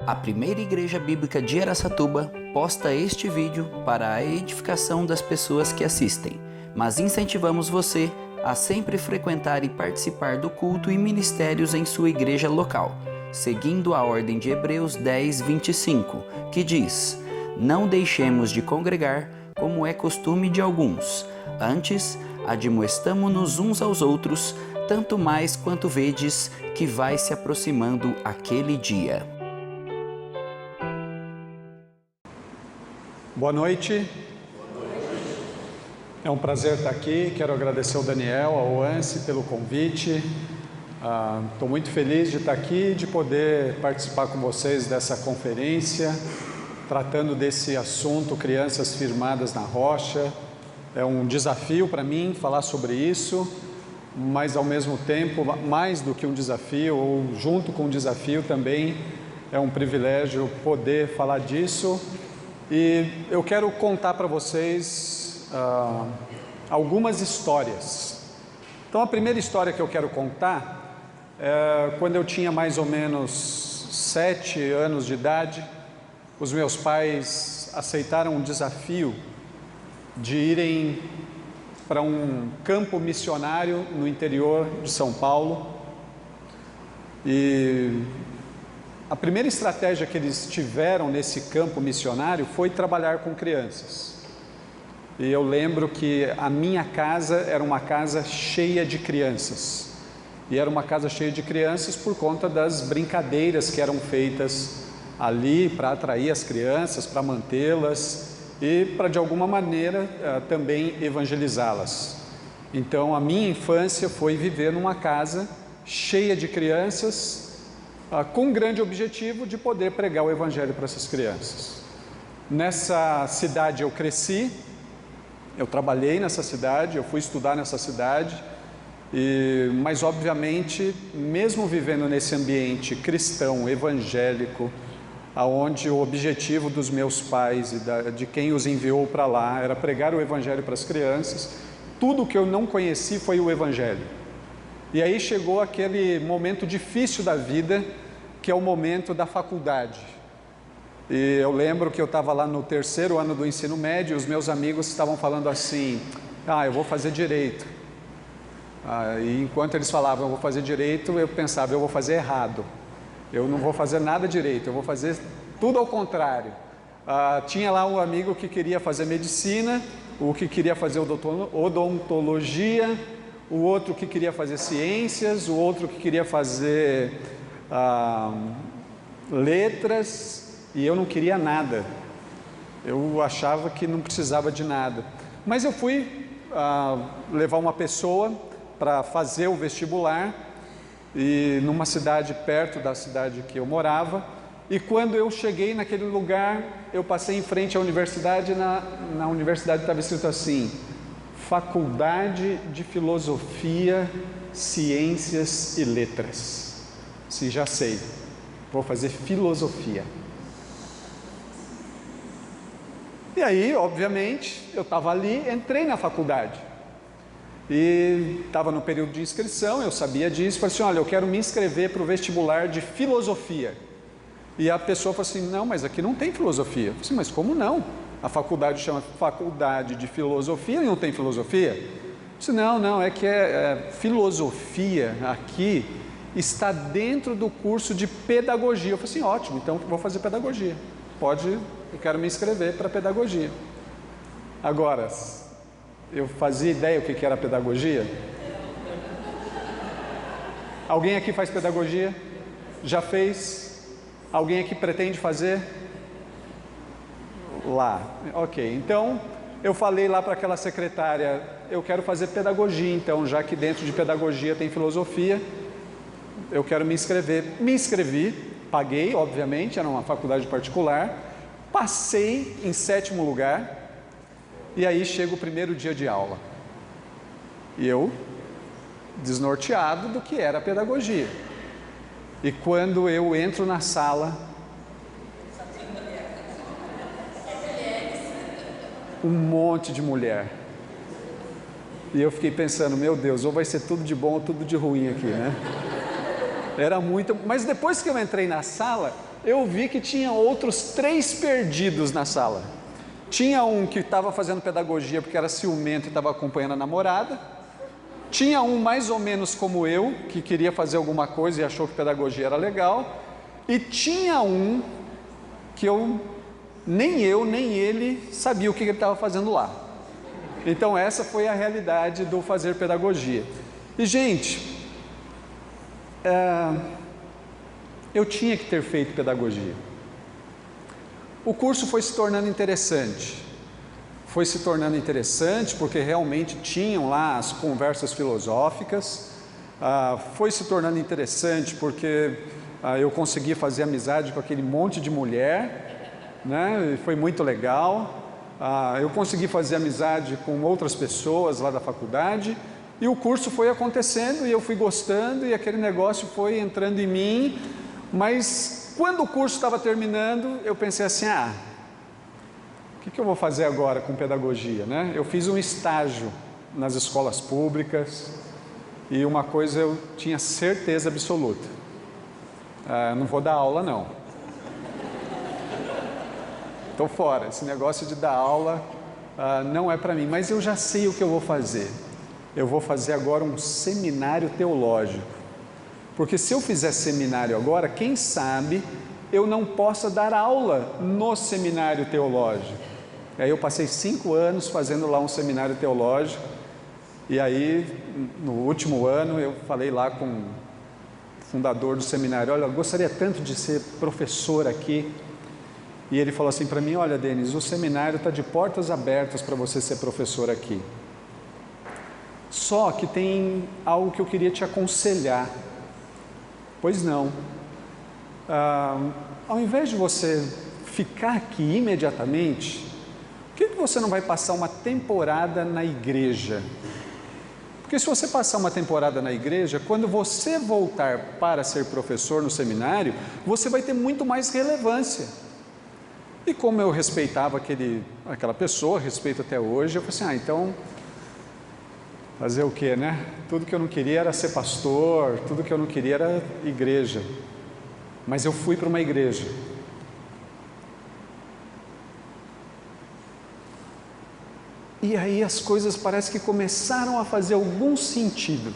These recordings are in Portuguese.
A primeira igreja bíblica de Araçatuba posta este vídeo para a edificação das pessoas que assistem, mas incentivamos você a sempre frequentar e participar do culto e ministérios em sua igreja local, seguindo a ordem de Hebreus 10:25, que diz: "Não deixemos de congregar, como é costume de alguns, antes admoestamo-nos uns aos outros, tanto mais quanto vedes que vai se aproximando aquele dia." Boa noite. É um prazer estar aqui. Quero agradecer ao Daniel, ao Anse pelo convite. Estou muito feliz de estar aqui e de poder participar com vocês dessa conferência, tratando desse assunto, crianças firmadas na rocha. É um desafio para mim falar sobre isso, mas ao mesmo tempo, mais do que um desafio, ou junto com o desafio também, é um privilégio poder falar disso. E eu quero contar para vocês algumas histórias. Então a primeira história que eu quero contar é quando eu tinha mais ou menos 7 anos de idade. Os meus pais aceitaram um desafio de irem para um campo missionário no interior de São Paulo. E a primeira estratégia que eles tiveram nesse campo missionário foi trabalhar com crianças. E eu lembro que a minha casa era uma casa cheia de crianças. E era uma casa cheia de crianças por conta das brincadeiras que eram feitas ali para atrair as crianças, para mantê-las e para de alguma maneira também evangelizá-las. Então a minha infância foi viver numa casa cheia de crianças, com um grande objetivo de poder pregar o Evangelho para essas crianças. Nessa cidade eu cresci, eu trabalhei nessa cidade, eu fui estudar nessa cidade, mas obviamente, mesmo vivendo nesse ambiente cristão, evangélico, onde o objetivo dos meus pais e de quem os enviou para lá era pregar o Evangelho para as crianças, tudo que eu não conheci foi o Evangelho. E aí chegou aquele momento difícil da vida, que é o momento da faculdade. E eu lembro que eu estava lá no 3º ano do ensino médio, e os meus amigos estavam falando assim: eu vou fazer direito. E enquanto eles falavam, eu vou fazer direito, eu pensava, eu vou fazer errado. Eu não vou fazer nada direito, eu vou fazer tudo ao contrário. Tinha lá um amigo que queria fazer medicina, o que queria fazer odontologia, o outro que queria fazer ciências, o outro que queria fazer letras, e eu não queria nada. Eu achava que não precisava de nada. Mas eu fui levar uma pessoa para fazer o vestibular, e numa cidade perto da cidade que eu morava, e quando eu cheguei naquele lugar, eu passei em frente à universidade, na universidade estava escrito assim: Faculdade de Filosofia, Ciências e Letras. Sim, já sei, vou fazer filosofia. E aí, obviamente, eu estava ali, entrei na faculdade. E estava no período de inscrição, eu sabia disso, falei assim: olha, eu quero me inscrever para o vestibular de filosofia. E a pessoa falou assim: não, mas aqui não tem filosofia. Eu falei assim: mas como não? A faculdade chama Faculdade de Filosofia e não tem filosofia? Eu disse: não, é que filosofia aqui está dentro do curso de pedagogia. Eu falei assim: ótimo, então vou fazer pedagogia. Eu quero me inscrever para pedagogia. Agora, eu fazia ideia o que era pedagogia? Alguém aqui faz pedagogia? Já fez? Alguém aqui pretende fazer? Lá, ok. Então, eu falei lá para aquela secretária: eu quero fazer pedagogia, então, já que dentro de pedagogia tem filosofia, eu quero me inscrever. Me inscrevi, paguei, obviamente, era uma faculdade particular, passei em 7º lugar, e aí chega o primeiro dia de aula. E eu, desnorteado do que era pedagogia. E quando eu entro na sala, um monte de mulher. E eu fiquei pensando: meu Deus, ou vai ser tudo de bom ou tudo de ruim aqui, né? Era muito... Mas depois que eu entrei na sala, eu vi que tinha outros 3 perdidos na sala. Tinha um que estava fazendo pedagogia porque era ciumento e estava acompanhando a namorada. Tinha um mais ou menos como eu, que queria fazer alguma coisa e achou que pedagogia era legal. E tinha um que nem eu, nem ele sabia o que ele estava fazendo lá. Então essa foi a realidade do fazer pedagogia. E gente, eu tinha que ter feito pedagogia. O curso foi se tornando interessante. Foi se tornando interessante porque realmente tinham lá as conversas filosóficas. Foi se tornando interessante porque eu consegui fazer amizade com aquele monte de mulher, né? Foi muito legal. Eu consegui fazer amizade com outras pessoas lá da faculdade. E o curso foi acontecendo e eu fui gostando e aquele negócio foi entrando em mim. Mas quando o curso estava terminando, eu pensei assim, o que eu vou fazer agora com pedagogia, né? Eu fiz um estágio nas escolas públicas e uma coisa eu tinha certeza absoluta. Não vou dar aula não. Estou fora, esse negócio de dar aula não é para mim, mas eu já sei o que eu vou fazer. Eu vou fazer agora um seminário teológico. Porque se eu fizer seminário agora, quem sabe eu não possa dar aula no seminário teológico. Aí eu passei 5 anos fazendo lá um seminário teológico. E aí, no último ano, eu falei lá com o fundador do seminário, olha, eu gostaria tanto de ser professor aqui. E ele falou assim para mim, olha, Denis, o seminário está de portas abertas para você ser professor aqui. Só que tem algo que eu queria te aconselhar. Pois não. Ao invés de você ficar aqui imediatamente, por que você não vai passar uma temporada na igreja? Porque se você passar uma temporada na igreja, quando você voltar para ser professor no seminário, você vai ter muito mais relevância. E como eu respeitava aquela pessoa, respeito até hoje, eu falei assim, então, fazer o quê, né? Tudo que eu não queria era ser pastor, tudo que eu não queria era igreja. Mas eu fui para uma igreja. E aí as coisas parece que começaram a fazer algum sentido.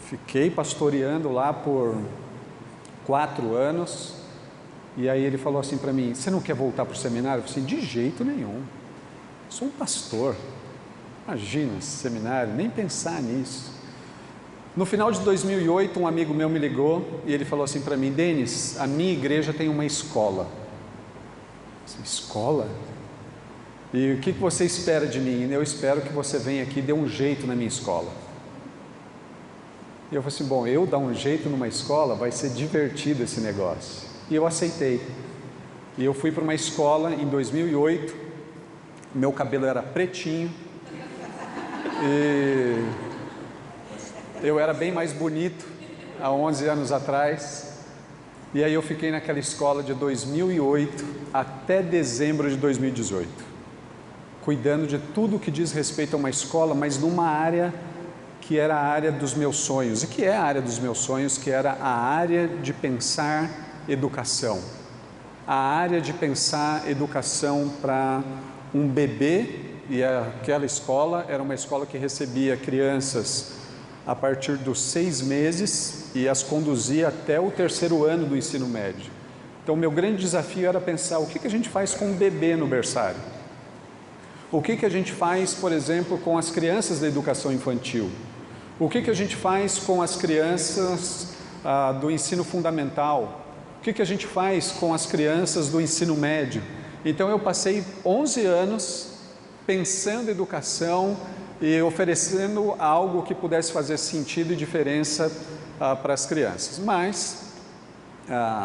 Fiquei pastoreando lá por 4 anos. E aí ele falou assim para mim, você não quer voltar para o seminário? Eu falei assim, de jeito nenhum. Sou um pastor. Imagina esse seminário, nem pensar nisso. No final de 2008, um amigo meu me ligou e ele falou assim para mim, Denis, a minha igreja tem uma escola. Eu disse, escola? E o que você espera de mim? Eu espero que você venha aqui e dê um jeito na minha escola. E eu falei assim, bom, eu dar um jeito numa escola, vai ser divertido esse negócio. E eu aceitei. E eu fui para uma escola em 2008, meu cabelo era pretinho, e eu era bem mais bonito há 11 anos atrás. E aí eu fiquei naquela escola de 2008 até dezembro de 2018, cuidando de tudo que diz respeito a uma escola, mas numa área que era a área dos meus sonhos. E que é a área dos meus sonhos, que era a área de pensar educação. A área de pensar educação para um bebê. E aquela escola era uma escola que recebia crianças a partir dos 6 meses e as conduzia até o 3º ano do ensino médio. Então, meu grande desafio era pensar o que a gente faz com um bebê no berçário. O que a gente faz, por exemplo, com as crianças da educação infantil? O que a gente faz com as crianças do ensino fundamental? O que a gente faz com as crianças do ensino médio? Então, eu passei 11 anos pensando em educação e oferecendo algo que pudesse fazer sentido e diferença para as crianças. Mas a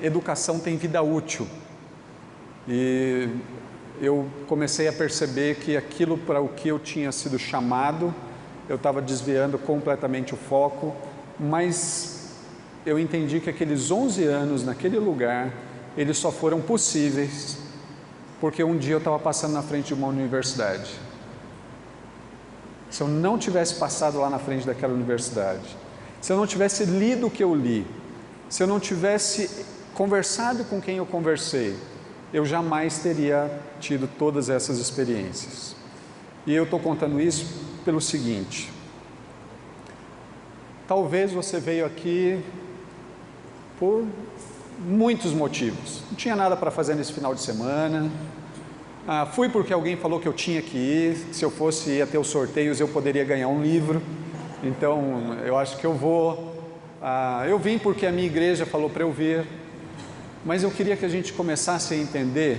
educação tem vida útil. E eu comecei a perceber que aquilo para o que eu tinha sido chamado, eu estava desviando completamente o foco, mas eu entendi que aqueles 11 anos naquele lugar, eles só foram possíveis porque um dia eu estava passando na frente de uma universidade. Se eu não tivesse passado lá na frente daquela universidade, se eu não tivesse lido o que eu li, se eu não tivesse conversado com quem eu conversei, eu jamais teria tido todas essas experiências. E eu estou contando isso pelo seguinte: talvez você veio aqui por muitos motivos. Não tinha nada para fazer nesse final de semana. Fui porque alguém falou que eu tinha que ir. Se eu fosse ir até os sorteios, eu poderia ganhar um livro. Então, eu acho que eu vou. Eu vim porque a minha igreja falou para eu vir. Mas eu queria que a gente começasse a entender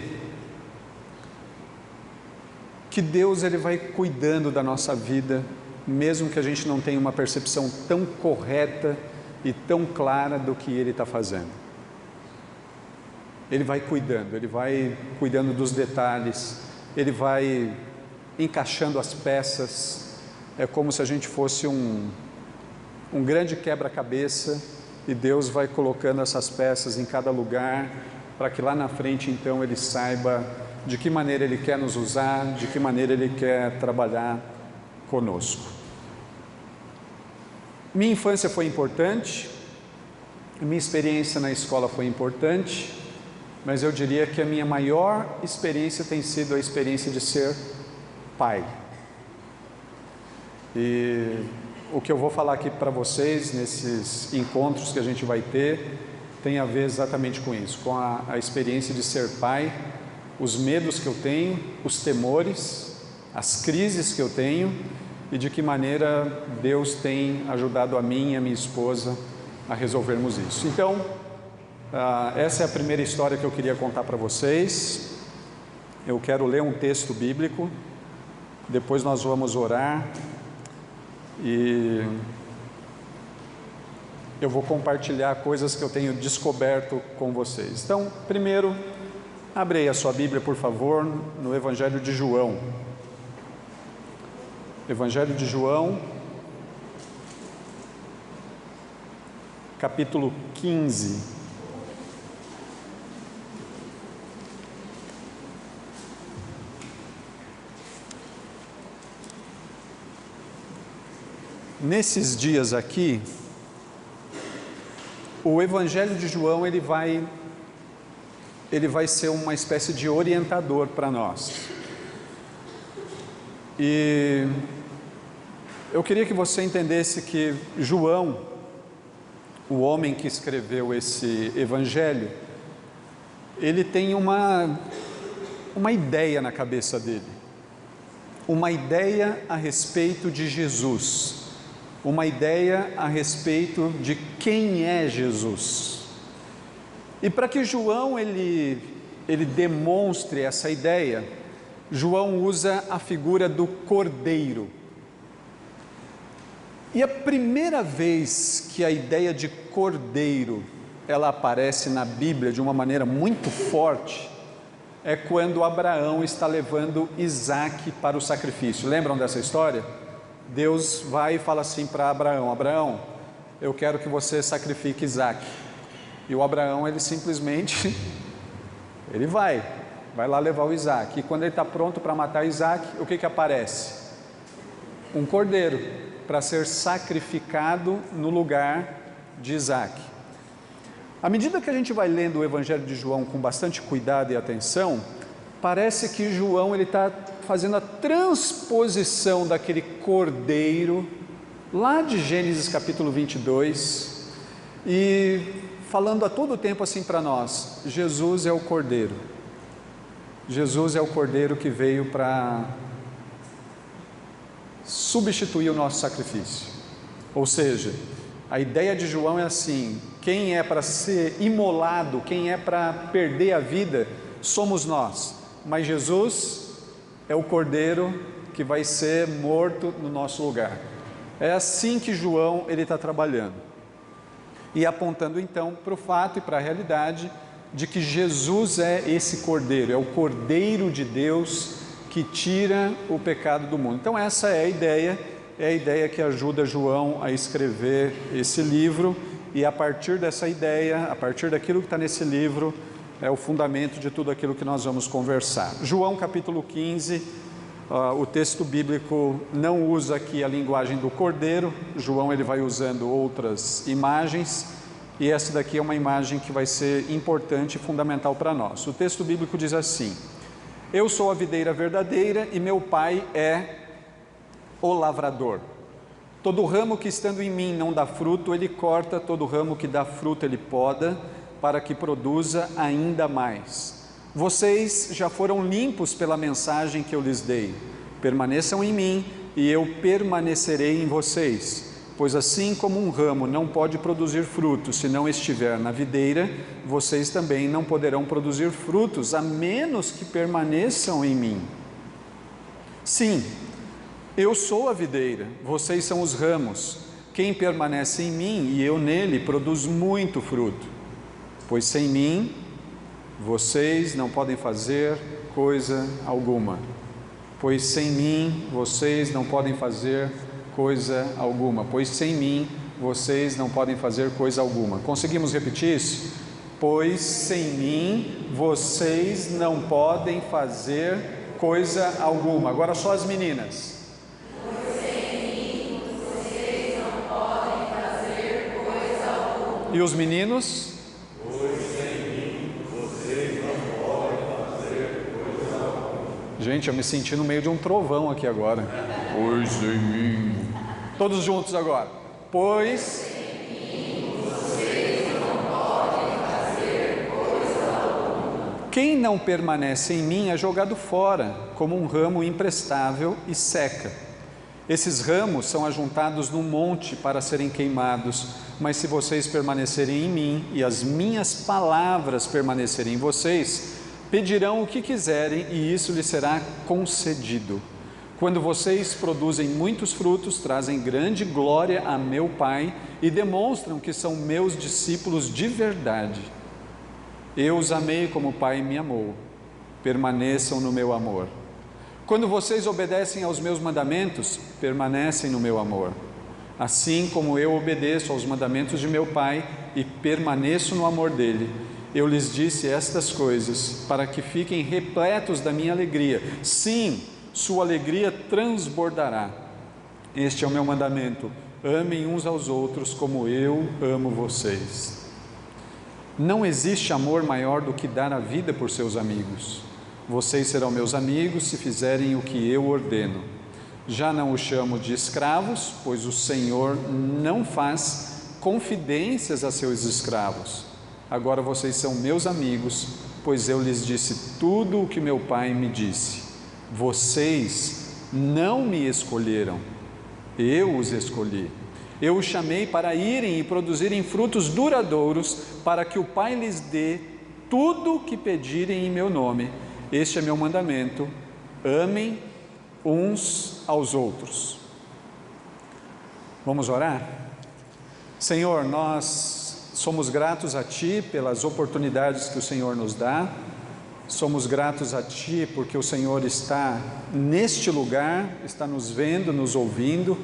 que Deus, Ele vai cuidando da nossa vida, mesmo que a gente não tenha uma percepção tão correta e tão clara do que Ele está fazendo. Ele vai cuidando dos detalhes, Ele vai encaixando as peças. É como se a gente fosse um grande quebra-cabeça, e Deus vai colocando essas peças em cada lugar, para que lá na frente então Ele saiba de que maneira Ele quer nos usar, de que maneira Ele quer trabalhar conosco. Minha infância foi importante, minha experiência na escola foi importante, mas eu diria que a minha maior experiência tem sido a experiência de ser pai. E o que eu vou falar aqui para vocês, nesses encontros que a gente vai ter, tem a ver exatamente com isso, com a experiência de ser pai, os medos que eu tenho, os temores, as crises que eu tenho, e de que maneira Deus tem ajudado a mim e a minha esposa a resolvermos isso. Então, essa é a primeira história que eu queria contar para vocês. Eu quero ler um texto bíblico, depois nós vamos orar, e eu vou compartilhar coisas que eu tenho descoberto com vocês. Então, primeiro, abre aí a sua Bíblia, por favor, no Evangelho de João. Evangelho de João, capítulo 15. Nesses dias aqui, o Evangelho de João ele vai ser uma espécie de orientador para nós. E eu queria que você entendesse que João, o homem que escreveu esse Evangelho, ele tem uma ideia na cabeça dele, uma ideia a respeito de Jesus, uma ideia a respeito de quem é Jesus. E para que João ele demonstre essa ideia, João usa a figura do cordeiro. E a primeira vez que a ideia de cordeiro ela aparece na Bíblia de uma maneira muito forte é quando Abraão está levando Isaque para o sacrifício. Lembram dessa história? Deus vai e fala assim para Abraão: Abraão, eu quero que você sacrifique Isaque. E o Abraão, ele simplesmente, ele vai lá levar o Isaque. E quando ele está pronto para matar Isaque, o que aparece? Um cordeiro, para ser sacrificado no lugar de Isaque. À medida que a gente vai lendo o Evangelho de João com bastante cuidado e atenção, parece que João está fazendo a transposição daquele cordeiro lá de Gênesis capítulo 22 e falando a todo tempo assim para nós: Jesus é o cordeiro. Jesus é o cordeiro que veio para substituir o nosso sacrifício. Ou seja, a ideia de João é assim: quem é para ser imolado, quem é para perder a vida, somos nós, mas Jesus é o cordeiro que vai ser morto no nosso lugar. É assim que João ele está trabalhando, e apontando então para o fato e para a realidade de que Jesus é esse cordeiro, é o cordeiro de Deus que tira o pecado do mundo. Então essa é a ideia que ajuda João a escrever esse livro, e a partir dessa ideia, a partir daquilo que está nesse livro, é o fundamento de tudo aquilo que nós vamos conversar. João capítulo 15, o texto bíblico não usa aqui a linguagem do cordeiro. João ele vai usando outras imagens, E essa daqui é uma imagem que vai ser importante e fundamental para nós. O texto bíblico diz assim: eu sou a videira verdadeira e meu pai é o lavrador. Todo ramo que estando em mim não dá fruto, ele corta, todo ramo que dá fruto ele poda, para que produza ainda mais. Vocês já foram limpos pela mensagem que eu lhes dei. Permaneçam em mim e eu permanecerei em vocês. Pois assim como um ramo não pode produzir frutos se não estiver na videira, vocês também não poderão produzir frutos, a menos que permaneçam em mim. Sim, eu sou a videira, vocês são os ramos. Quem permanece em mim e eu nele produz muito fruto. Pois sem mim, vocês não podem fazer coisa alguma. Pois sem mim, vocês não podem fazer coisa alguma. Pois sem mim, vocês não podem fazer coisa alguma. Conseguimos repetir isso? Pois sem mim, vocês não podem fazer coisa alguma. Agora só as meninas. Pois sem mim, vocês não podem fazer coisa alguma. E os meninos? Pois sem mim, vocês não podem fazer coisa alguma. Gente, eu me senti no meio de um trovão aqui agora. Pois sem mim. Todos juntos agora. Pois sem mim, vocês não podem fazer coisa alguma. Quem não permanece em mim é jogado fora, como um ramo imprestável e seca. Esses ramos são ajuntados num monte para serem queimados, mas se vocês permanecerem em mim e as minhas palavras permanecerem em vocês, pedirão o que quiserem e isso lhes será concedido. Quando vocês produzem muitos frutos, trazem grande glória a meu Pai e demonstram que são meus discípulos de verdade. Eu os amei como o Pai me amou. Permaneçam no meu amor. Quando vocês obedecem aos meus mandamentos, permanecem no meu amor. Assim como eu obedeço aos mandamentos de meu Pai e permaneço no amor dele, eu lhes disse estas coisas para que fiquem repletos da minha alegria. Sim, sua alegria transbordará. Este é o meu mandamento: amem uns aos outros como eu amo vocês. Não existe amor maior do que dar a vida por seus amigos. Vocês serão meus amigos se fizerem o que eu ordeno. Já não os chamo de escravos, pois o Senhor não faz confidências a seus escravos. Agora vocês são meus amigos, pois eu lhes disse tudo o que meu Pai me disse. Vocês não me escolheram, eu os escolhi. Eu os chamei para irem e produzirem frutos duradouros, para que o Pai lhes dê tudo o que pedirem em meu nome. Este é meu mandamento: amem uns aos outros. Vamos orar? Senhor, nós somos gratos a Ti pelas oportunidades que o Senhor nos dá. Somos gratos a Ti porque o Senhor está neste lugar, está nos vendo, nos ouvindo.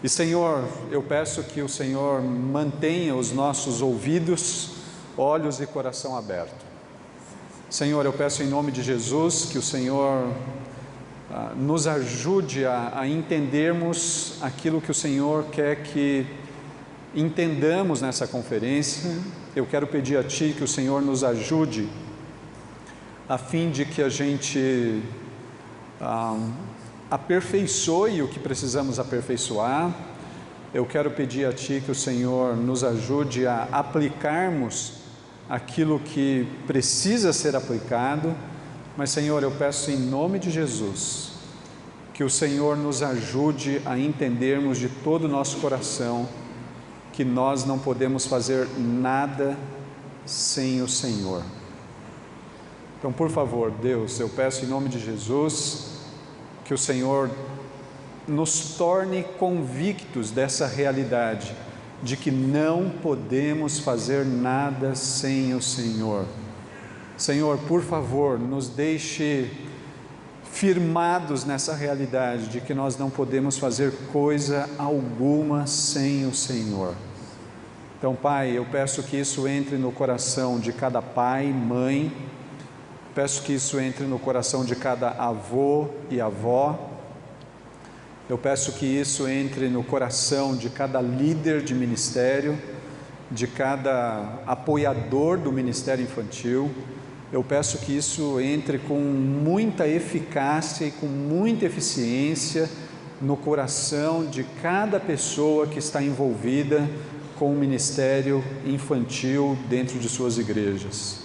E Senhor, eu peço que o Senhor mantenha os nossos ouvidos, olhos e coração aberto. Senhor, eu peço em nome de Jesus que o Senhor nos ajude a entendermos aquilo que o Senhor quer que entendamos nessa conferência. Eu quero pedir a Ti que o Senhor nos ajude a fim de que a gente aperfeiçoe o que precisamos aperfeiçoar. Eu quero pedir a Ti que o Senhor nos ajude a aplicarmos aquilo que precisa ser aplicado. Mas Senhor, eu peço em nome de Jesus, que o Senhor nos ajude a entendermos de todo o nosso coração que nós não podemos fazer nada sem o Senhor. Então, por favor, Deus, eu peço em nome de Jesus que o Senhor nos torne convictos dessa realidade, de que não podemos fazer nada sem o Senhor. Senhor, por favor, nos deixe firmados nessa realidade de que nós não podemos fazer coisa alguma sem o Senhor. Então, Pai, eu peço que isso entre no coração de cada pai, mãe. Peço que isso entre no coração de cada avô e avó. Eu peço que isso entre no coração de cada líder de ministério. de cada apoiador do Ministério Infantil. Eu peço que isso entre com muita eficácia e com muita eficiência no coração de cada pessoa que está envolvida com o Ministério Infantil dentro de suas igrejas.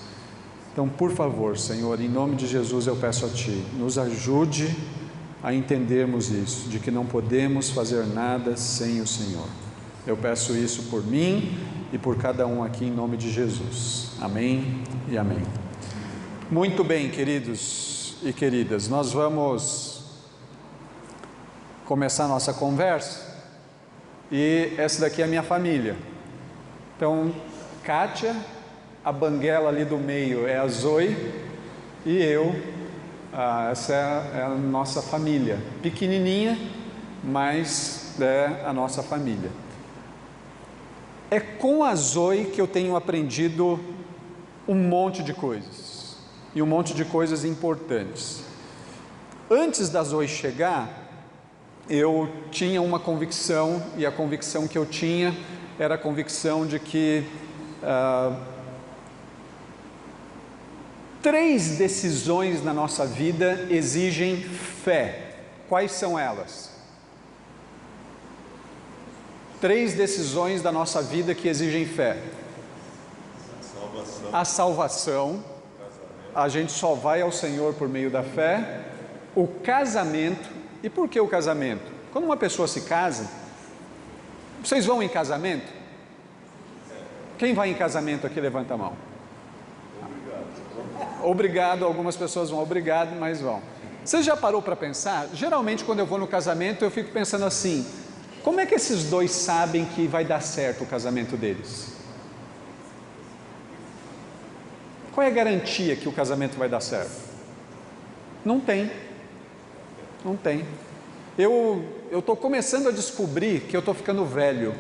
Então, por favor, Senhor, em nome de Jesus eu peço a Ti, nos ajude a entendermos isso, de que não podemos fazer nada sem o Senhor. Eu peço isso por mim e por cada um aqui em nome de Jesus. Amém e amém. Muito bem, queridos e queridas, nós vamos começar a nossa conversa e essa daqui é a minha família. Então, Kátia, a banguela ali do meio é a Zoe e eu, essa é a nossa família, pequenininha, mas é a nossa família. É com a Zoe que eu tenho aprendido um monte de coisas, e um monte de coisas importantes. Antes da Zoe chegar, eu tinha uma convicção, e a convicção que eu tinha era a convicção de que 3 decisões na nossa vida exigem fé. Quais são elas? 3 decisões da nossa vida que exigem fé. A salvação. A gente só vai ao Senhor por meio da fé. O casamento. E por que o casamento? Quando uma pessoa se casa, vocês vão em casamento? Quem vai em casamento aqui, levanta a mão. Obrigado, algumas pessoas vão, obrigado, mas vão. Você já parou para pensar? Geralmente quando eu vou no casamento eu fico pensando assim, como é que esses dois sabem que vai dar certo o casamento deles? Qual é a garantia que o casamento vai dar certo? Não tem. Não tem. Eu estou começando a descobrir que eu estou ficando velho.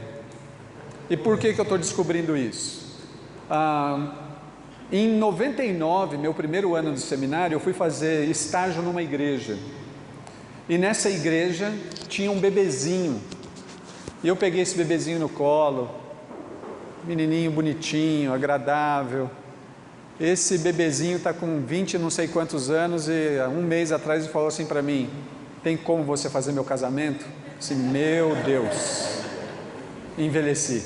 E por que eu estou descobrindo isso? Em 99, meu primeiro ano de seminário, eu fui fazer estágio numa igreja. E nessa igreja tinha um bebezinho. E eu peguei esse bebezinho no colo, menininho bonitinho, agradável. Esse bebezinho está com 20 não sei quantos anos e há um mês atrás ele falou assim para mim, tem como você fazer meu casamento? Assim, meu Deus, envelheci.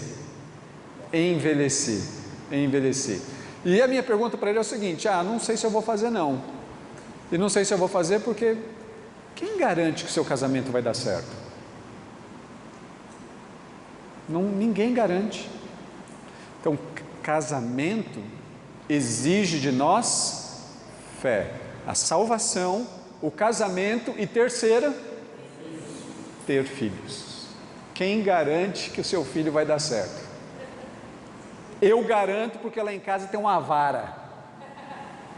E a minha pergunta para ele é o seguinte, não sei se eu vou fazer não. E não sei se eu vou fazer porque quem garante que o seu casamento vai dar certo? Ninguém garante. Então, casamento exige de nós fé, a salvação, o casamento e terceira, ter filhos. Quem garante que o seu filho vai dar certo? Eu garanto porque lá em casa tem uma vara.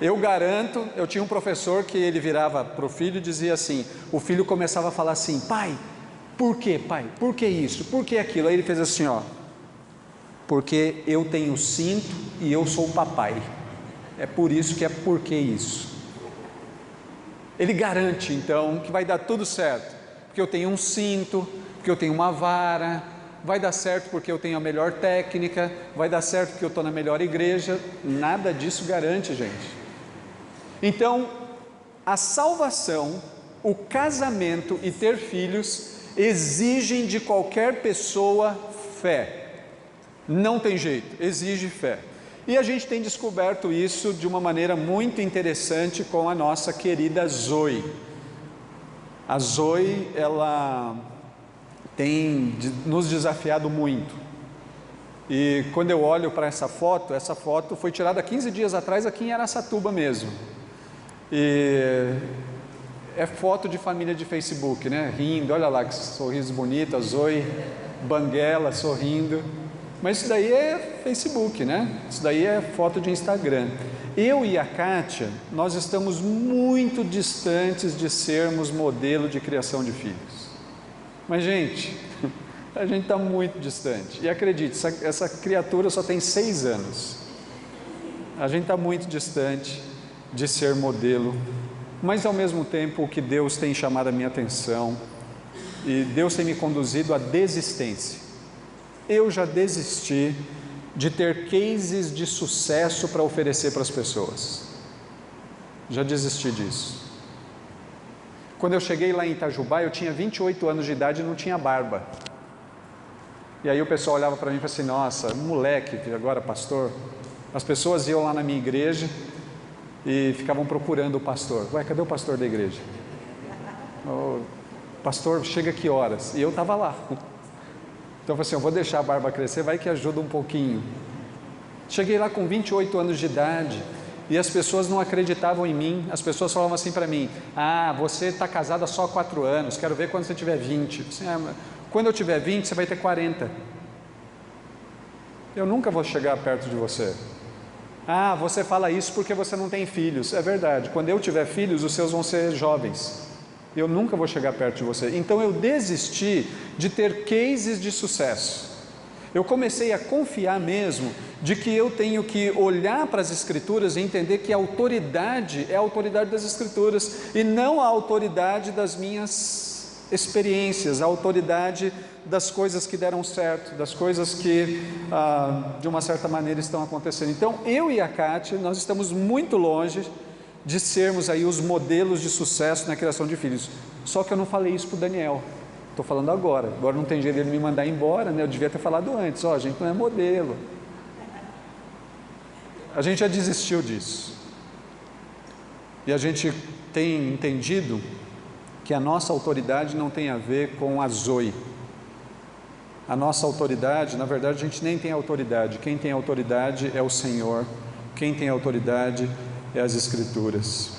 Eu garanto, eu tinha um professor que ele virava para o filho e dizia assim, o filho começava a falar assim, pai, por quê pai? Por que isso? Por que aquilo? Aí ele fez assim, porque eu tenho cinto e eu sou o papai. É por isso que é porque isso. Ele garante então que vai dar tudo certo, porque eu tenho um cinto, porque eu tenho uma vara, vai dar certo porque eu tenho a melhor técnica, vai dar certo porque eu estou na melhor igreja. Nada disso garante, gente. Então, a salvação, o casamento e ter filhos exigem de qualquer pessoa fé. Não tem jeito, exige fé. E a gente tem descoberto isso de uma maneira muito interessante com a nossa querida Zoe. A Zoe, ela tem nos desafiado muito. E quando eu olho para essa foto foi tirada 15 dias atrás aqui em Araçatuba mesmo. E é foto de família de Facebook, né? Rindo, olha lá que sorriso bonito, a Zoe, banguela, sorrindo. Mas isso daí é Facebook, né? Isso daí é foto de Instagram. Eu e a Kátia, nós estamos muito distantes de sermos modelo de criação de filhos. Mas, gente, a gente está muito distante. E acredite, essa criatura só tem 6 anos. A gente está muito distante de ser modelo. Mas, ao mesmo tempo, o que Deus tem chamado a minha atenção, e Deus tem me conduzido à desistência. Eu já desisti de ter cases de sucesso para oferecer para as pessoas. Já desisti disso. Quando eu cheguei lá em Itajubá, eu tinha 28 anos de idade e não tinha barba. E aí o pessoal olhava para mim e falava assim, nossa, moleque, agora pastor. As pessoas iam lá na minha igreja e ficavam procurando o pastor. Ué, cadê o pastor da igreja? Oh, pastor, chega que horas? E eu estava lá. Então eu falei assim, eu vou deixar a barba crescer, vai que ajuda um pouquinho. Cheguei lá com 28 anos de idade e as pessoas não acreditavam em mim. As pessoas falavam assim para mim, ah, você está casada só há 4 anos, quero ver quando você tiver 20. Assim, ah, quando eu tiver 20, você vai ter 40. Eu nunca vou chegar perto de você. Ah, você fala isso porque você não tem filhos. É verdade, quando eu tiver filhos, os seus vão ser jovens. Eu nunca vou chegar perto de você. Então eu desisti de ter cases de sucesso. Eu comecei a confiar mesmo de que eu tenho que olhar para as Escrituras e entender que a autoridade é a autoridade das Escrituras e não a autoridade das minhas experiências, a autoridade das coisas que deram certo, das coisas que de uma certa maneira estão acontecendo. Então eu e a Kátia, nós estamos muito longe de sermos aí os modelos de sucesso na criação de filhos. Só que eu não falei isso para o Daniel, estou falando agora não tem jeito dele me mandar embora, né? Eu devia ter falado antes, a gente não é modelo, a gente já desistiu disso, e a gente tem entendido que a nossa autoridade não tem a ver com a Zoe. A nossa autoridade, na verdade, a gente nem tem autoridade. Quem tem autoridade é o Senhor. Quem tem autoridade é as Escrituras.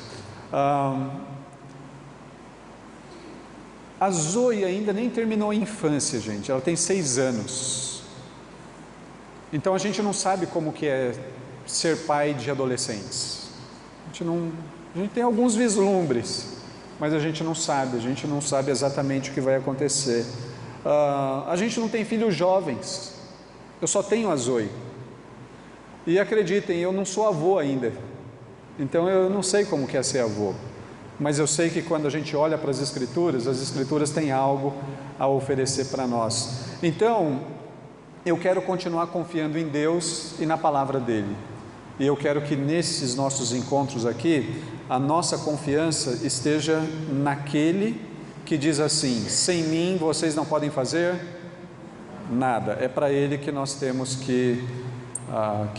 A Zoe ainda nem terminou a infância, gente. Ela tem 6 anos. Então a gente não sabe como que é ser pai de adolescentes. A gente tem alguns vislumbres, mas a gente não sabe exatamente o que vai acontecer. A gente não tem filhos jovens, eu só tenho a Zoe, e acreditem, eu não sou avô ainda, então eu não sei como que é ser avô, mas eu sei que quando a gente olha para as Escrituras têm algo a oferecer para nós. Então, eu quero continuar confiando em Deus e na palavra dEle, e eu quero que nesses nossos encontros aqui, a nossa confiança esteja naquele que diz assim, sem mim vocês não podem fazer nada. É para Ele que nós temos que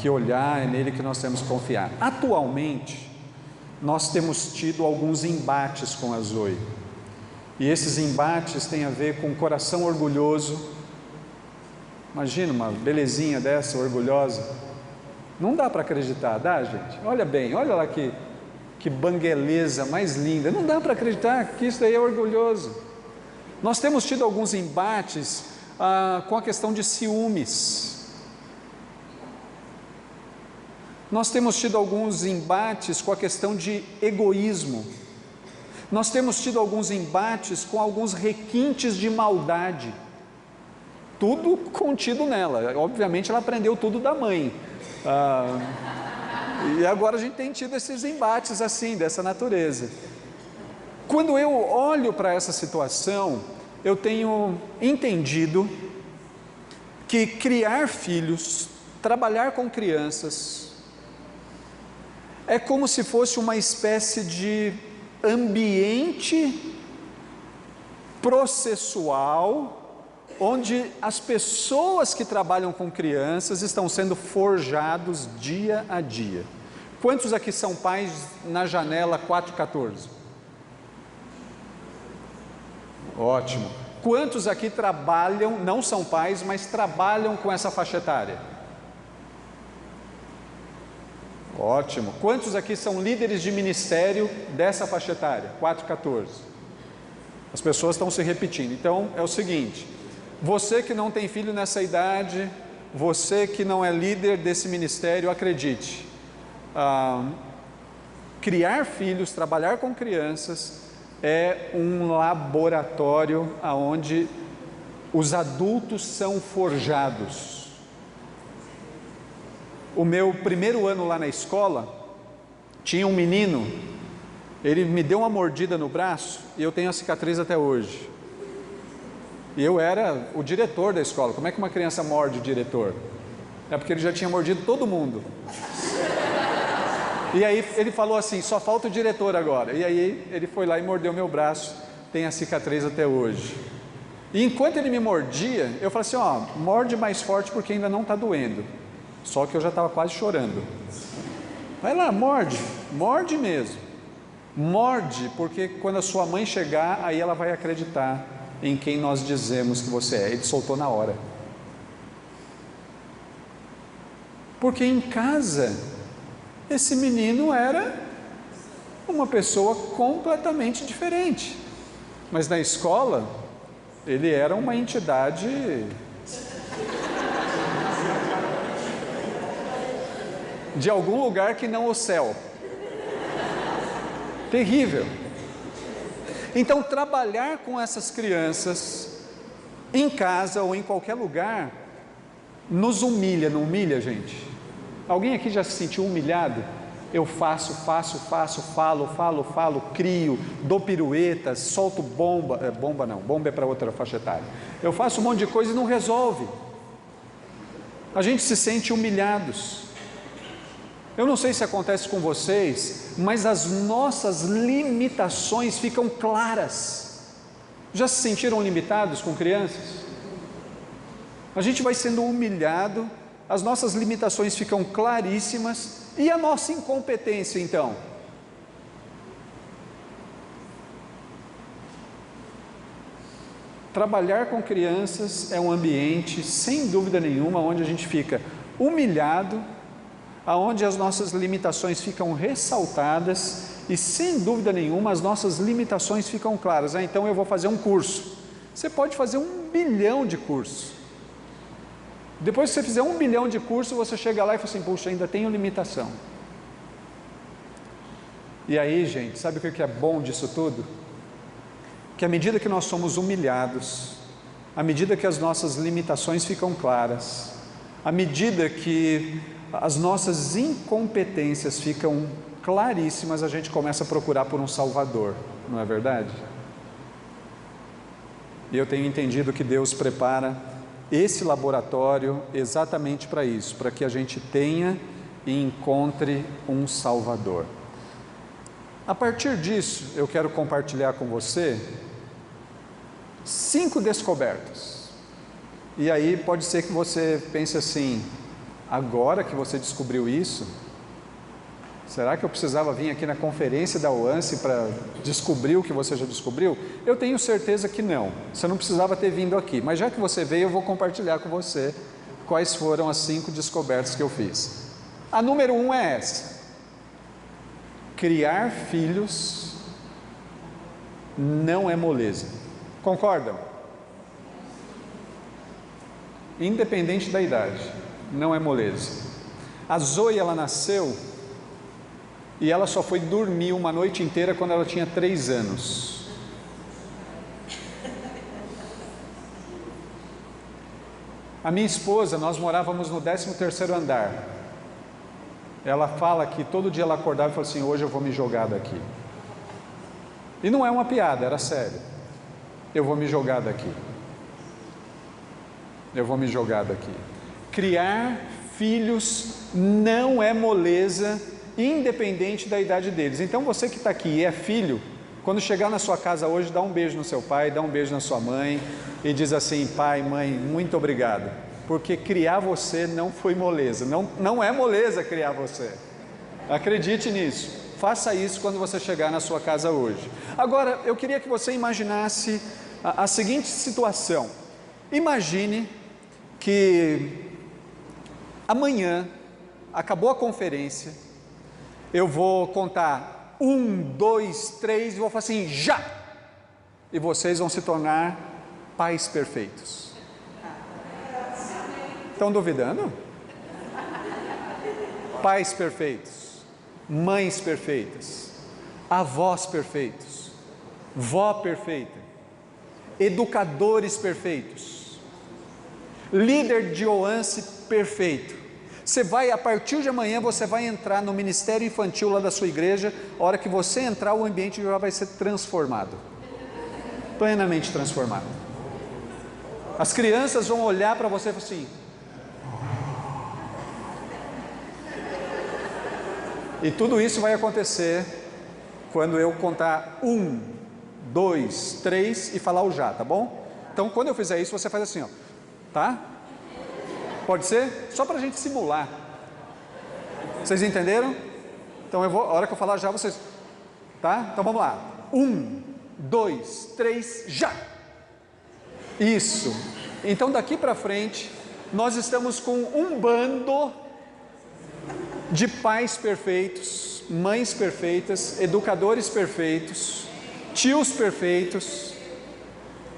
olhar, é nele que nós temos que confiar. Atualmente, nós temos tido alguns embates com a Zoe, e esses embates têm a ver com o coração orgulhoso. Imagina uma belezinha dessa, orgulhosa, não dá para acreditar, dá, gente? Olha bem, olha lá que bangueleza mais linda, não dá para acreditar que isso daí é orgulhoso. Nós temos tido alguns embates com a questão de ciúmes, nós temos tido alguns embates com a questão de egoísmo, nós temos tido alguns embates com alguns requintes de maldade, tudo contido nela. Obviamente ela aprendeu tudo da mãe, e agora a gente tem tido esses embates assim, dessa natureza. Quando eu olho para essa situação, eu tenho entendido que criar filhos, trabalhar com crianças, é como se fosse uma espécie de ambiente processual, onde as pessoas que trabalham com crianças estão sendo forjados dia a dia. Quantos aqui são pais na janela 414? Ótimo. Quantos aqui trabalham, não são pais, mas trabalham com essa faixa etária? Ótimo. Quantos aqui são líderes de ministério dessa faixa etária? 414. As pessoas estão se repetindo. Então é o seguinte, você que não tem filho nessa idade, você que não é líder desse ministério, acredite, criar filhos, trabalhar com crianças é um laboratório onde os adultos são forjados. O meu primeiro ano lá na escola, tinha um menino, ele me deu uma mordida no braço e eu tenho a cicatriz até hoje. E eu era o diretor da escola. Como é que uma criança morde o diretor? É porque ele já tinha mordido todo mundo. E aí ele falou assim, só falta o diretor agora. E aí ele foi lá e mordeu meu braço, tem a cicatriz até hoje. E enquanto ele me mordia, eu falei assim, ó, morde mais forte porque ainda não está doendo. Só que eu já estava quase chorando. Vai lá, morde, morde mesmo. Morde, porque quando a sua mãe chegar, aí ela vai acreditar em quem nós dizemos que você é. Ele soltou na hora. Porque em casa, esse menino era uma pessoa completamente diferente. Mas na escola, ele era uma entidade de algum lugar que não o céu. Terrível. Então, trabalhar com essas crianças em casa ou em qualquer lugar nos humilha, não humilha, gente? Alguém aqui já se sentiu humilhado? Eu faço, falo, crio, dou piruetas, solto bomba. Bomba não, bomba é para outra faixa etária. Eu faço um monte de coisa e não resolve. A gente se sente humilhados. Eu não sei se acontece com vocês, mas as nossas limitações ficam claras. Já se sentiram limitados com crianças? A gente vai sendo humilhado, as nossas limitações ficam claríssimas, e a nossa incompetência então? Trabalhar com crianças é um ambiente, sem dúvida nenhuma, onde a gente fica humilhado, aonde as nossas limitações ficam ressaltadas e sem dúvida nenhuma as nossas limitações ficam claras. Então eu vou fazer um curso. Você pode fazer 1 bilhão de cursos. Depois que você fizer 1 bilhão de cursos, você chega lá e fala assim, puxa, ainda tenho limitação. E aí, gente, sabe o que é bom disso tudo? Que à medida que nós somos humilhados, à medida que as nossas limitações ficam claras, à medida que as nossas incompetências ficam claríssimas, a gente começa a procurar por um Salvador, não é verdade? E eu tenho entendido que Deus prepara esse laboratório exatamente para isso, para que a gente tenha e encontre um Salvador. A partir disso, eu quero compartilhar com você 5 descobertas. E aí pode ser que você pense assim, agora que você descobriu isso, será que eu precisava vir aqui na conferência da UANSE para descobrir o que você já descobriu? Eu tenho certeza que não, você não precisava ter vindo aqui, mas já que você veio, eu vou compartilhar com você quais foram as 5 descobertas que eu fiz. A número 1 é essa: criar filhos não é moleza. Concordam? Independente da idade, não é moleza. A Zoe, ela nasceu e ela só foi dormir uma noite inteira quando ela tinha 3 anos. A minha esposa, nós morávamos no 13º andar. Ela fala que todo dia ela acordava e falava assim, hoje eu vou me jogar daqui. E não é uma piada, era sério. Eu vou me jogar daqui. Eu vou me jogar daqui. Criar filhos não é moleza, independente da idade deles. Então você que está aqui e é filho, quando chegar na sua casa hoje, dá um beijo no seu pai, dá um beijo na sua mãe e diz assim, pai, mãe, muito obrigado, porque criar você não foi moleza, não é moleza criar você. Acredite nisso, faça isso quando você chegar na sua casa hoje. Agora, eu queria que você imaginasse a seguinte situação. Imagine que amanhã, acabou a conferência, eu vou contar 1, 2, 3 e vou falar assim, já! E vocês vão se tornar pais perfeitos. Estão duvidando? Pais perfeitos, mães perfeitas, avós perfeitos, vó perfeita, educadores perfeitos, líder de OANSE perfeito. Você vai, a partir de amanhã, você vai entrar no ministério infantil lá da sua igreja, a hora que você entrar, o ambiente já vai ser transformado, plenamente transformado. As crianças vão olhar para você e falar assim, E tudo isso vai acontecer quando eu contar 1, 2, 3 e falar o já, tá bom? Então quando eu fizer isso, você faz assim, ó, tá? Pode ser? Só para a gente simular. Vocês entenderam? Então a hora que eu falar já, vocês... Tá? Então vamos lá. 1, 2, 3, já! Isso. Então daqui para frente, nós estamos com um bando de pais perfeitos, mães perfeitas, educadores perfeitos, tios perfeitos,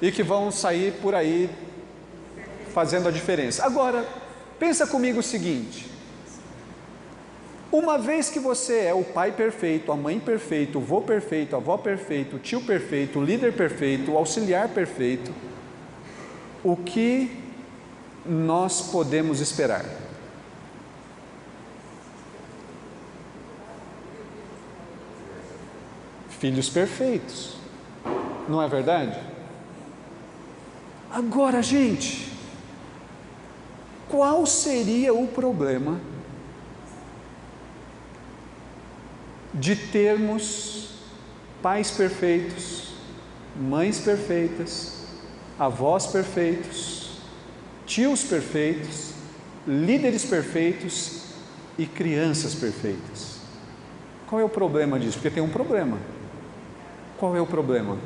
e que vão sair por aí fazendo a diferença. Agora, pensa comigo o seguinte: uma vez que você é o pai perfeito, a mãe perfeita, o vô perfeito, a avó perfeita, o tio perfeito, o líder perfeito, o auxiliar perfeito, o que nós podemos esperar? Filhos perfeitos, não é verdade? Agora, gente, qual seria o problema de termos pais perfeitos, mães perfeitas, avós perfeitos, tios perfeitos, líderes perfeitos e crianças perfeitas? Qual é o problema disso? Porque tem um problema. Qual é o problema?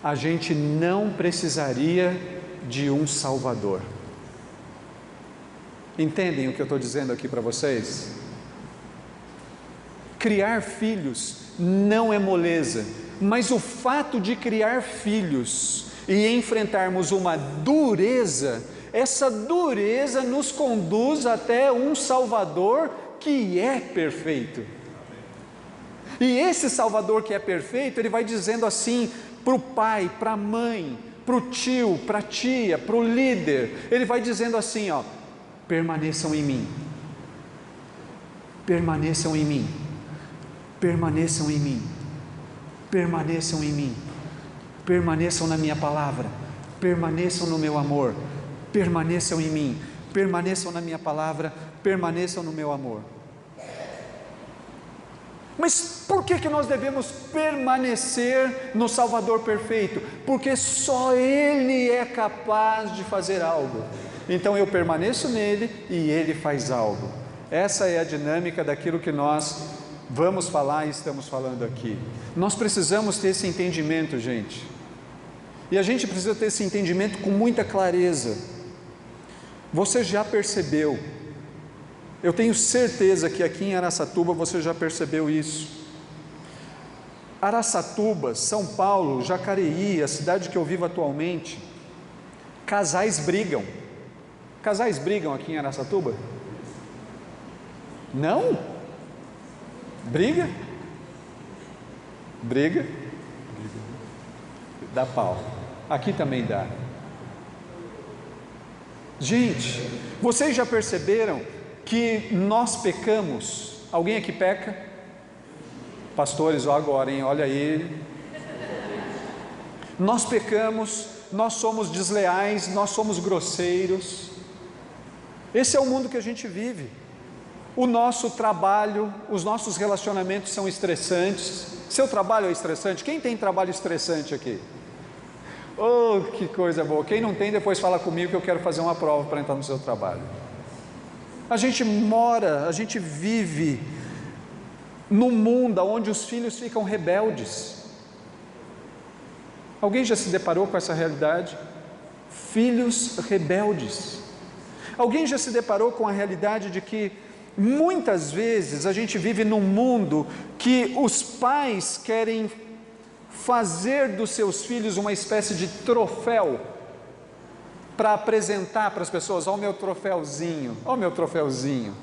A gente não precisaria de um Salvador. Entendem o que eu estou dizendo aqui para vocês? Criar filhos não é moleza, mas o fato de criar filhos e enfrentarmos uma dureza, essa dureza nos conduz até um Salvador que é perfeito. E esse Salvador que é perfeito, ele vai dizendo assim para o pai, para a mãe, para o tio, para a tia, para o líder, ele vai dizendo assim, ó: permaneçam em mim, permaneçam em mim, permaneçam em mim, permaneçam em mim, permaneçam na minha palavra, permaneçam no meu amor, permaneçam em mim, permaneçam na minha palavra, permaneçam no meu amor. Mas por que nós devemos permanecer no Salvador perfeito? Porque só Ele é capaz de fazer algo. Então eu permaneço nele e Ele faz algo. Essa é a dinâmica daquilo que nós vamos falar e estamos falando aqui. Nós precisamos ter esse entendimento, gente. E a gente precisa ter esse entendimento com muita clareza. Você já percebeu? Eu tenho certeza que aqui em Araçatuba você já percebeu isso. Araçatuba, São Paulo, Jacareí, a cidade que eu vivo atualmente, casais brigam. Casais brigam aqui em Araçatuba? Não? Briga? Briga? Dá pau. Aqui também dá. Gente, vocês já perceberam que nós pecamos? Alguém aqui peca? Pastores, ó agora, hein? Olha aí. Nós pecamos, nós somos desleais, nós somos grosseiros. Esse é o mundo que a gente vive. O nosso trabalho, os nossos relacionamentos são estressantes. Seu trabalho é estressante? Quem tem trabalho estressante aqui? Oh, que coisa boa. Quem não tem, depois fala comigo que eu quero fazer uma prova para entrar no seu trabalho. A gente mora, a gente vive num mundo onde os filhos ficam rebeldes. Alguém já se deparou com essa realidade? Filhos rebeldes. Alguém já se deparou com a realidade de que muitas vezes a gente vive num mundo que os pais querem fazer dos seus filhos uma espécie de troféu para apresentar para as pessoas: ó o meu troféuzinho, ó o meu troféuzinho.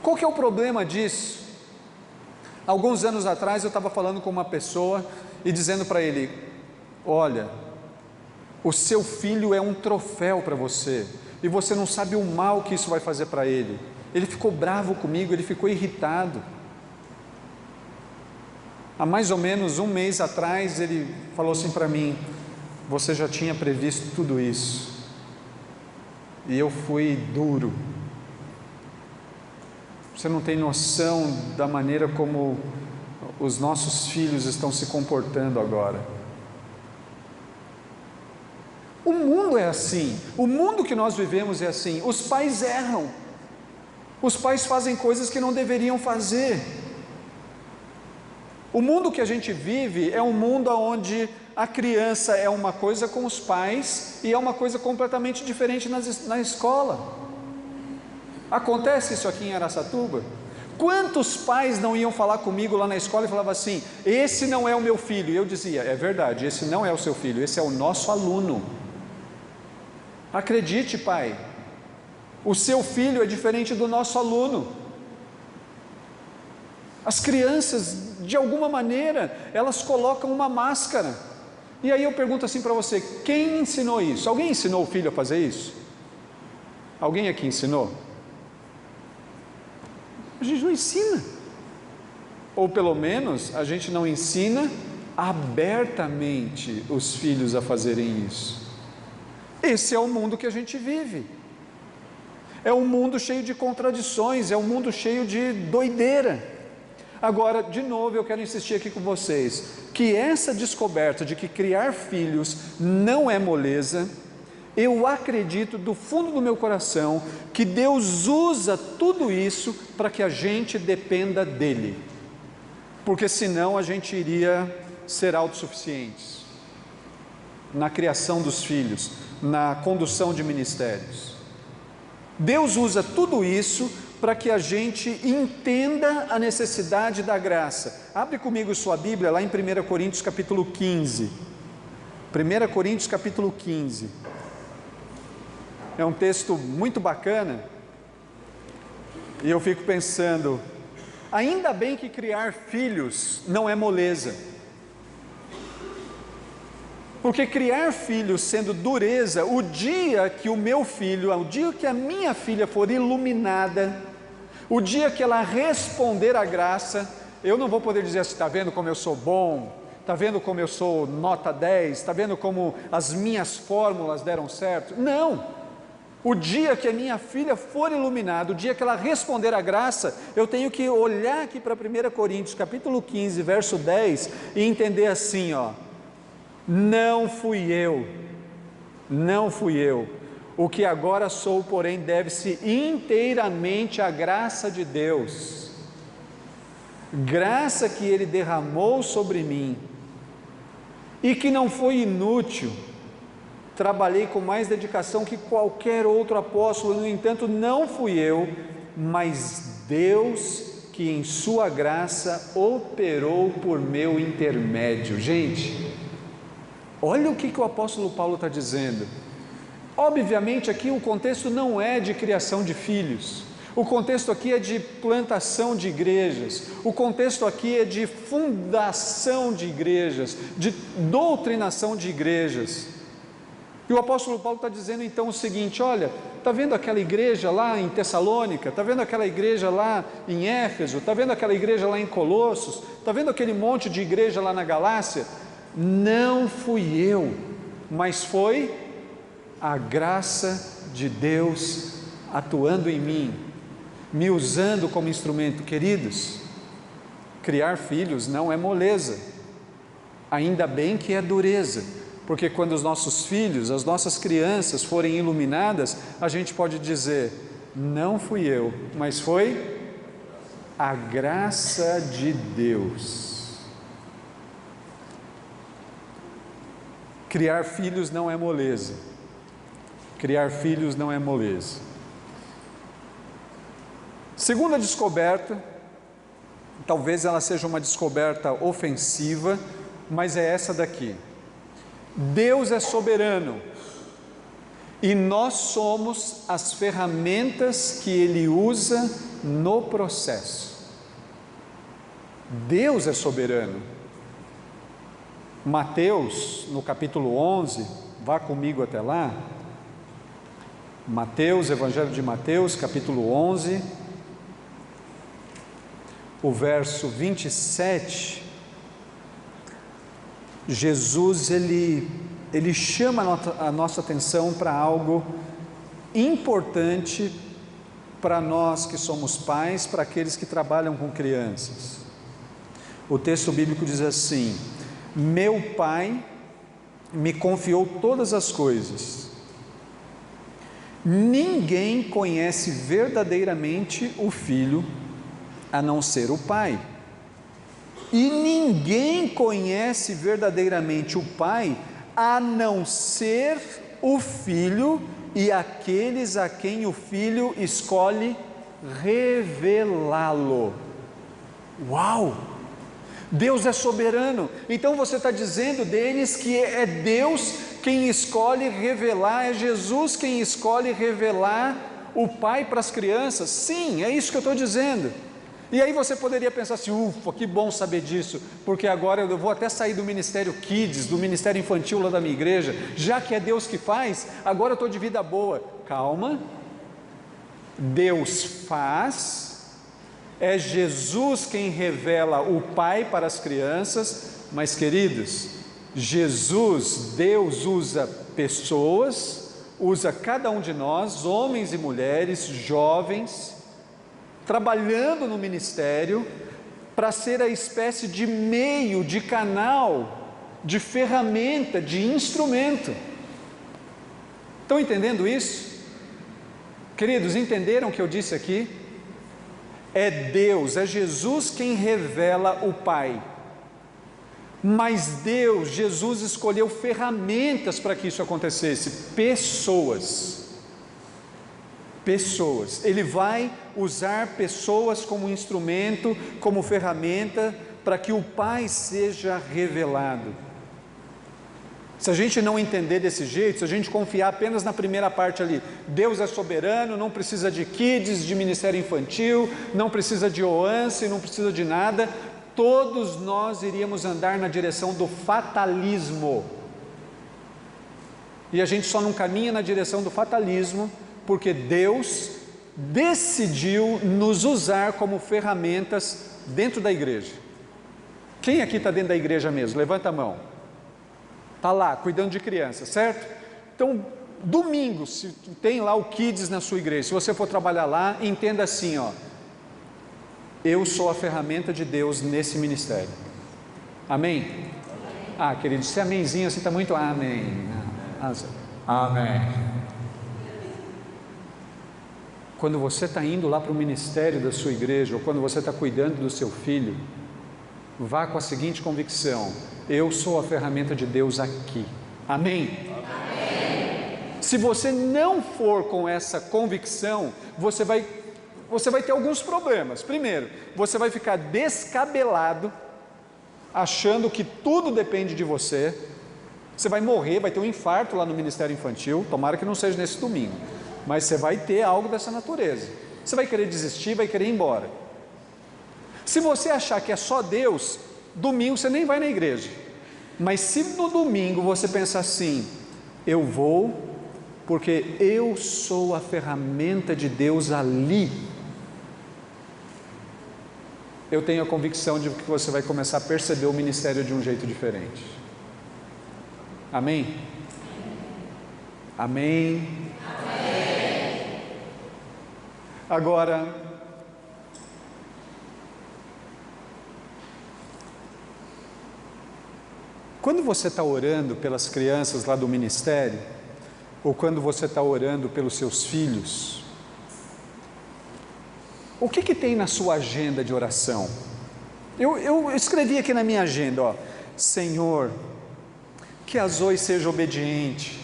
Qual que é o problema disso? Alguns anos atrás eu estava falando com uma pessoa e dizendo para ele: olha, o seu filho é um troféu para você, e você não sabe o mal que isso vai fazer para ele. Ele ficou bravo comigo, ele ficou irritado. Há mais ou menos um mês atrás ele falou assim para mim: você já tinha previsto tudo isso. E eu fui duro. Você não tem noção da maneira como os nossos filhos estão se comportando agora. O mundo é assim, o mundo que nós vivemos é assim. Os pais erram, os pais fazem coisas que não deveriam fazer. O mundo que a gente vive é um mundo onde a criança é uma coisa com os pais e é uma coisa completamente diferente na escola. Acontece isso aqui em Araçatuba? Quantos pais não iam falar comigo lá na escola e falavam assim: esse não é o meu filho? E eu dizia: é verdade, esse não é o seu filho, esse é o nosso aluno. Acredite, pai, o seu filho é diferente do nosso aluno. As crianças, de alguma maneira, elas colocam uma máscara. E aí eu pergunto assim para você: quem ensinou isso? Alguém ensinou o filho a fazer isso? Alguém aqui ensinou? A gente não ensina, ou pelo menos a gente não ensina abertamente os filhos a fazerem isso. Esse é o mundo que a gente vive, é um mundo cheio de contradições, é um mundo cheio de doideira. Agora, de novo, eu quero insistir aqui com vocês, que essa descoberta de que criar filhos não é moleza, eu acredito do fundo do meu coração que Deus usa tudo isso para que a gente dependa dEle, porque senão a gente iria ser autossuficientes na criação dos filhos, na condução de ministérios. Deus usa tudo isso para que a gente entenda a necessidade da graça. Abre comigo sua Bíblia lá em 1 Coríntios capítulo 15. 1 Coríntios capítulo 15. É um texto muito bacana, e eu fico pensando, ainda bem que criar filhos não é moleza, porque criar filhos sendo dureza, o dia que o meu filho, o dia que a minha filha for iluminada, o dia que ela responder à graça, eu não vou poder dizer assim: está vendo como eu sou bom, está vendo como eu sou nota 10, está vendo como as minhas fórmulas deram certo? Não! O dia que a minha filha for iluminada, o dia que ela responder à graça, eu tenho que olhar aqui para 1 Coríntios capítulo 15, verso 10, e entender assim, ó: não fui eu, o que agora sou, porém, deve-se inteiramente à graça de Deus, graça que Ele derramou sobre mim, e que não foi inútil. Trabalhei com mais dedicação que qualquer outro apóstolo, no entanto não fui eu, mas Deus que em sua graça operou por meu intermédio. Gente, olha o que o apóstolo Paulo está dizendo. Obviamente aqui o contexto não é de criação de filhos, o contexto aqui é de plantação de igrejas, o contexto aqui é de fundação de igrejas, de doutrinação de igrejas. E o apóstolo Paulo está dizendo então o seguinte: olha, está vendo aquela igreja lá em Tessalônica, está vendo aquela igreja lá em Éfeso, está vendo aquela igreja lá em Colossos, está vendo aquele monte de igreja lá na Galácia? Não fui eu, mas foi a graça de Deus atuando em mim, me usando como instrumento. Queridos, criar filhos não é moleza, ainda bem que é dureza, porque quando os nossos filhos, as nossas crianças forem iluminadas, a gente pode dizer: não fui eu, mas foi a graça de Deus. Criar filhos não é moleza, criar filhos não é moleza. Segunda descoberta, talvez ela seja uma descoberta ofensiva, mas é essa daqui: Deus é soberano e nós somos as ferramentas que Ele usa no processo. Deus é soberano. Mateus, no capítulo 11, vá comigo até lá. Mateus, Evangelho de Mateus, capítulo 11, o verso 27. Jesus, ele chama a nossa atenção para algo importante para nós que somos pais, para aqueles que trabalham com crianças. O texto bíblico diz assim: meu Pai me confiou todas as coisas. Ninguém conhece verdadeiramente o Filho a não ser o Pai. E ninguém conhece verdadeiramente o Pai a não ser o Filho e aqueles a quem o Filho escolhe revelá-lo. Uau! Deus é soberano. Então você está dizendo deles que é Deus quem escolhe revelar, é Jesus quem escolhe revelar o Pai para as crianças? Sim, é isso que eu estou dizendo. E aí você poderia pensar assim: ufa, que bom saber disso, porque agora eu vou até sair do ministério Kids, do ministério infantil lá da minha igreja, já que é Deus que faz, agora eu estou de vida boa. Calma, Deus faz, é Jesus quem revela o Pai para as crianças, mas queridos, Jesus, Deus usa pessoas, usa cada um de nós, homens e mulheres, jovens, trabalhando no ministério, para ser a espécie de meio, de canal, de ferramenta, de instrumento. Estão entendendo isso? Queridos, entenderam o que eu disse aqui? É Deus, é Jesus quem revela o Pai. Mas Deus, Jesus escolheu ferramentas para que isso acontecesse, pessoas. Ele vai usar pessoas como instrumento, como ferramenta, para que o Pai seja revelado. Se a gente não entender desse jeito, se a gente confiar apenas na primeira parte ali, Deus é soberano, não precisa de kids, de ministério infantil, não precisa de OANSE, não precisa de nada, todos nós iríamos andar na direção do fatalismo. E a gente só não caminha na direção do fatalismo porque Deus decidiu nos usar como ferramentas dentro da igreja. Quem aqui está dentro da igreja mesmo? Levanta a mão. Está lá, cuidando de crianças, certo? Então, domingo, se tem lá o Kids na sua igreja, se você for trabalhar lá, entenda assim, ó: eu sou a ferramenta de Deus nesse ministério. Amém? Ah, querido, se amenzinho assim está muito amém. Amém. Quando você está indo lá para o ministério da sua igreja, ou quando você está cuidando do seu filho, vá com a seguinte convicção: eu sou a ferramenta de Deus aqui. Amém? Amém. Se você não for com essa convicção, você vai ter alguns problemas. Primeiro, você vai ficar descabelado, achando que tudo depende de você. Você vai morrer, vai ter um infarto lá no ministério infantil, tomara que não seja nesse domingo, mas você vai ter algo dessa natureza. Você vai querer desistir, vai querer ir embora. Se você achar que é só Deus, domingo você nem vai na igreja. Mas se no domingo você pensar assim: eu vou porque eu sou a ferramenta de Deus ali, eu tenho a convicção de que você vai começar a perceber o ministério de um jeito diferente. Amém? Amém? Agora, quando você está orando pelas crianças lá do ministério, ou quando você está orando pelos seus filhos, o que tem na sua agenda de oração? Eu escrevi aqui na minha agenda, ó: Senhor, que a Zoe seja obediente.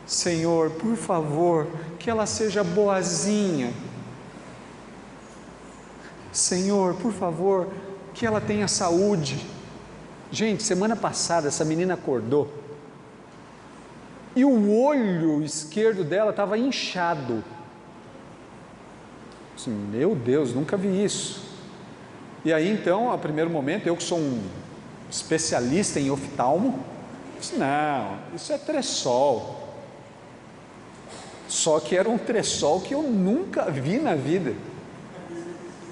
Senhor, por favor, que ela seja boazinha. Senhor, por favor, que ela tenha saúde. Gente, semana passada essa menina acordou e o olho esquerdo dela estava inchado. Assim, meu Deus, nunca vi isso. E aí então, a primeiro momento, eu que sou um especialista em oftalmo, disse: não, isso é tressol. Só que era um tressol que eu nunca vi na vida.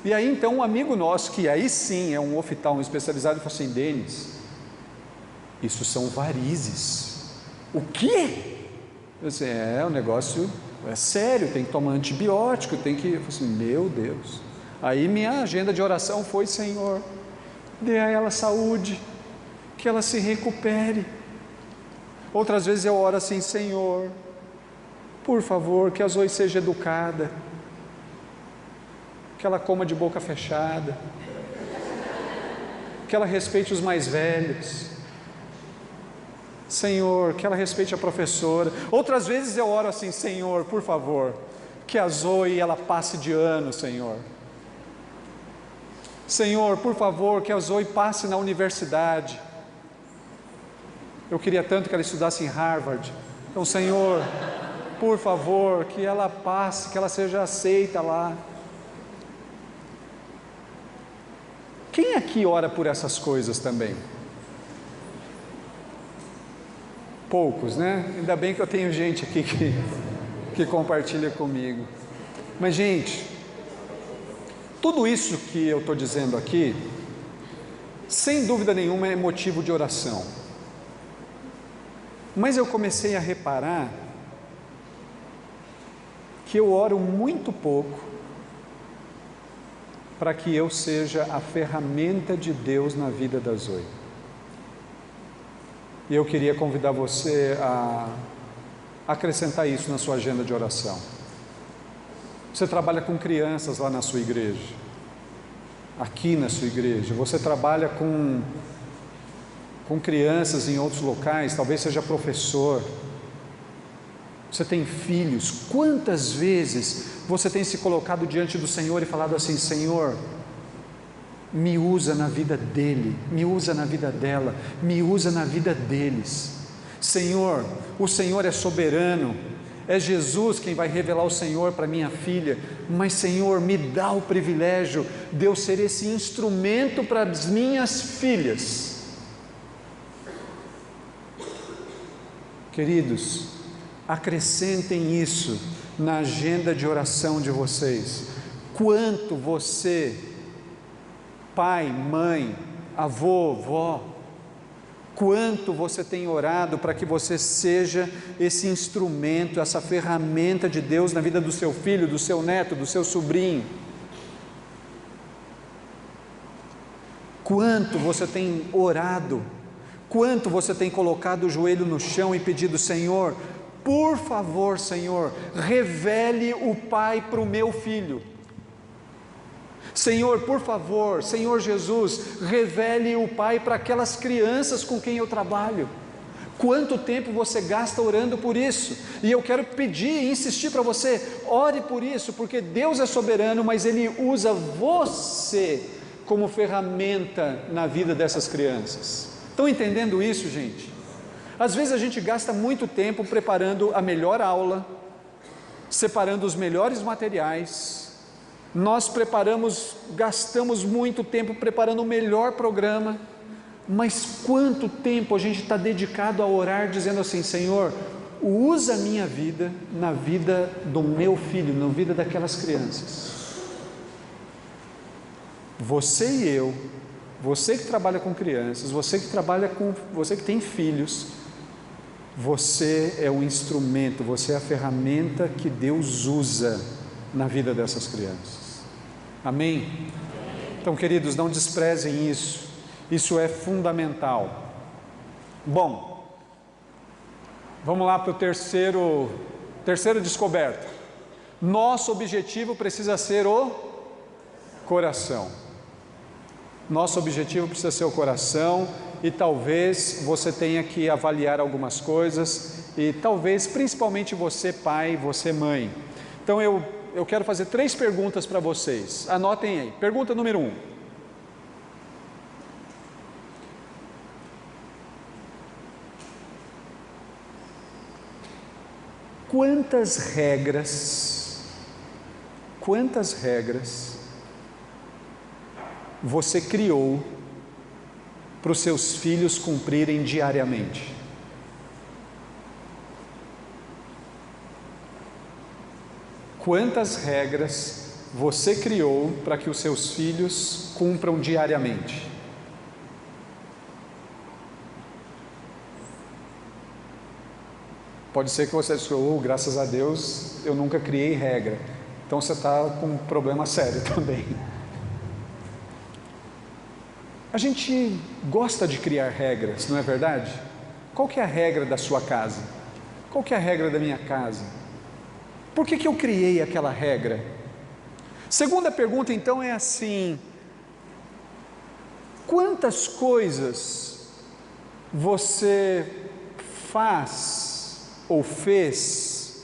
E aí então um amigo nosso, que aí sim é um oftalmo especializado, falou assim: Denis, isso são varizes. O quê? Eu disse: é um negócio É sério, tem que tomar antibiótico, tem que... Eu falei assim, meu Deus. Aí minha agenda de oração foi, Senhor, dê a ela saúde, que ela se recupere. Outras vezes eu oro assim, Senhor, por favor, que a Zoe seja educada, que ela coma de boca fechada, que ela respeite os mais velhos, Senhor, que ela respeite a professora. Outras vezes eu oro assim, Senhor, por favor, que a Zoe ela passe de ano, Senhor. Senhor, por favor, que a Zoe passe na universidade. Eu queria tanto que ela estudasse em Harvard. Então, Senhor, por favor, que ela passe, que ela seja aceita lá. Quem aqui ora por essas coisas também? Poucos, né? Ainda bem que eu tenho gente aqui que compartilha comigo. Mas, gente, tudo isso que eu estou dizendo aqui, sem dúvida nenhuma é motivo de oração. Mas eu comecei a reparar que eu oro muito pouco para que eu seja a ferramenta de Deus na vida da Zoe. E eu queria convidar você a acrescentar isso na sua agenda de oração. Você trabalha com crianças lá na sua igreja, aqui na sua igreja, você trabalha com crianças em outros locais, talvez seja professor, você tem filhos. Quantas vezes você tem se colocado diante do Senhor e falado assim, Senhor, me usa na vida dele, me usa na vida dela, me usa na vida deles. Senhor, o Senhor é soberano, é Jesus quem vai revelar o Senhor para minha filha, mas Senhor, me dá o privilégio de eu ser esse instrumento para as minhas filhas. Queridos, acrescentem isso na agenda de oração de vocês. Quanto você, pai, mãe, avô, vó, quanto você tem orado para que você seja esse instrumento, essa ferramenta de Deus na vida do seu filho, do seu neto, do seu sobrinho. Quanto você tem orado, quanto você tem colocado o joelho no chão e pedido, Senhor, por favor, Senhor, revele o Pai para o meu filho. Senhor, por favor, Senhor Jesus, revele o Pai para aquelas crianças com quem eu trabalho. Quanto tempo você gasta orando por isso? E eu quero pedir e insistir para você, ore por isso, porque Deus é soberano, mas Ele usa você como ferramenta na vida dessas crianças. Estão entendendo isso, gente? Às vezes a gente gasta muito tempo preparando a melhor aula, separando os melhores materiais. Nós gastamos muito tempo preparando o melhor programa, mas quanto tempo a gente está dedicado a orar, dizendo assim, Senhor, usa a minha vida na vida do meu filho, na vida daquelas crianças. Você e eu, você que trabalha com crianças, você que tem filhos, você é o instrumento, você é a ferramenta que Deus usa na vida dessas crianças. Amém? Então, queridos, não desprezem isso, isso é fundamental. Bom, vamos lá para o terceira descoberta. Nosso objetivo precisa ser o coração. Nosso objetivo precisa ser o coração, e talvez você tenha que avaliar algumas coisas, e talvez principalmente você pai, você mãe. Então eu quero fazer 3 perguntas para vocês, anotem aí. Pergunta número 1. Quantas regras você criou para os seus filhos cumprirem diariamente? Quantas regras você criou para que os seus filhos cumpram diariamente? Pode ser que você diga, graças a Deus, eu nunca criei regra. Então você está com um problema sério também. A gente gosta de criar regras, não é verdade? Qual que é a regra da sua casa? Qual que é a regra da minha casa? Por que eu criei aquela regra? Segunda pergunta então é assim: quantas coisas você faz ou fez?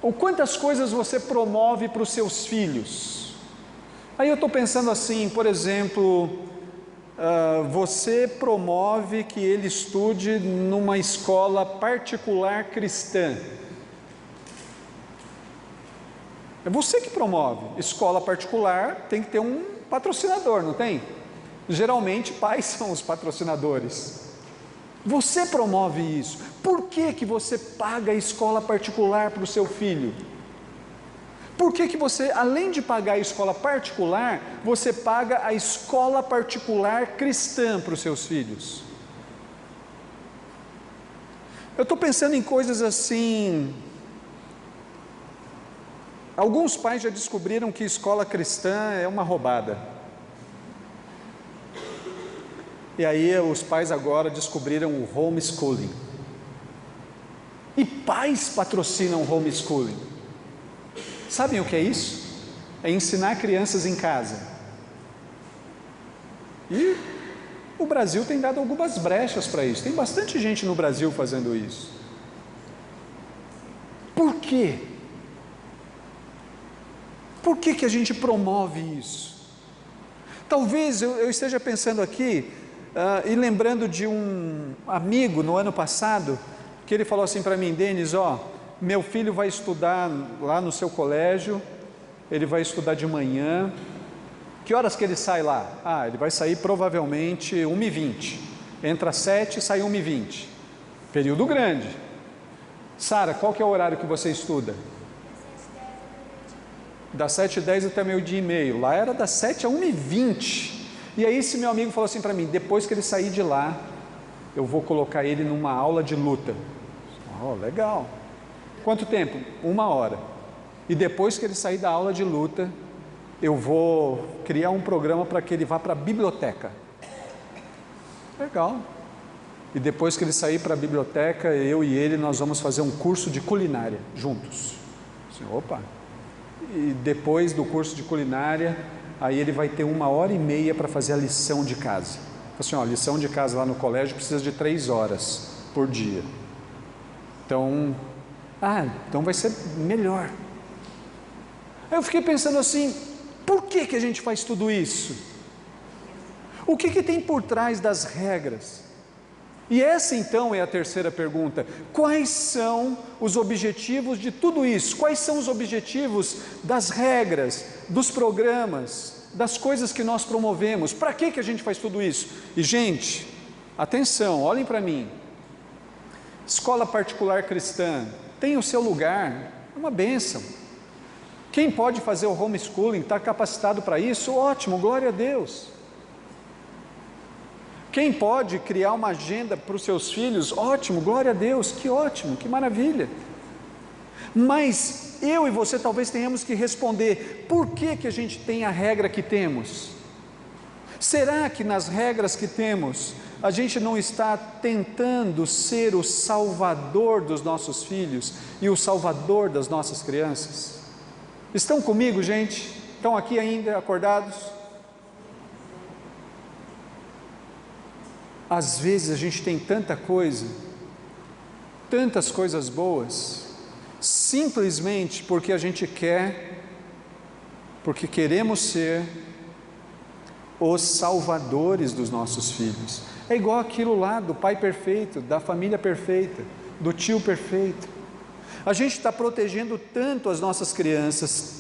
Ou quantas coisas você promove para os seus filhos? Aí eu estou pensando assim, por exemplo, você promove que ele estude numa escola particular cristã. É você que promove. Escola particular tem que ter um patrocinador, não tem? Geralmente pais são os patrocinadores. Você promove isso. Por que você paga a escola particular para o seu filho? Por que você, além de pagar a escola particular, você paga a escola particular cristã para os seus filhos? Eu estou pensando em coisas assim. Alguns pais já descobriram que escola cristã é uma roubada. E aí os pais agora descobriram o homeschooling. E pais patrocinam o homeschooling. Sabem o que é isso? É ensinar crianças em casa. E o Brasil tem dado algumas brechas para isso. Tem bastante gente no Brasil fazendo isso. Por quê? Por que a gente promove isso? Talvez eu esteja pensando aqui e lembrando de um amigo no ano passado, que ele falou assim para mim: Denis, meu filho vai estudar lá no seu colégio, ele vai estudar de manhã. Que horas que ele sai lá? Ele vai sair provavelmente 1h20. Entra às 7 e sai 1h20. Período grande. Sara, qual que é o horário que você estuda? Das 7h10 até meio-dia e meio. Lá era das 7 a 1h20. E aí esse meu amigo falou assim para mim: depois que ele sair de lá, eu vou colocar ele numa aula de luta. Legal. Quanto tempo? 1 hora. E depois que ele sair da aula de luta, eu vou criar um programa para que ele vá para a biblioteca. Legal. E depois que ele sair para a biblioteca, eu e ele, nós vamos fazer um curso de culinária juntos. Opa! E depois do curso de culinária, aí ele vai ter 1h30 para fazer a lição de casa. Assim, lição de casa lá no colégio precisa de 3 horas por dia. Então vai ser melhor. Aí eu fiquei pensando assim: por que a gente faz tudo isso? O que tem por trás das regras? E essa então é a terceira pergunta: quais são os objetivos de tudo isso? Quais são os objetivos das regras, dos programas, das coisas que nós promovemos? Para que a gente faz tudo isso? E gente, atenção, olhem para mim. Escola particular cristã tem o seu lugar, é uma bênção. Quem pode fazer o homeschooling, está capacitado para isso, ótimo, glória a Deus. Quem pode criar uma agenda para os seus filhos, ótimo, glória a Deus, que ótimo, que maravilha. Mas eu e você talvez tenhamos que responder: por que a gente tem a regra que temos? Será que nas regras que temos, a gente não está tentando ser o salvador dos nossos filhos e o salvador das nossas crianças? Estão comigo, gente? Estão aqui ainda acordados? Às vezes a gente tem tanta coisa, tantas coisas boas, simplesmente porque a gente quer, porque queremos ser os salvadores dos nossos filhos. É igual aquilo lá do pai perfeito, da família perfeita, do tio perfeito. A gente está protegendo tanto as nossas crianças,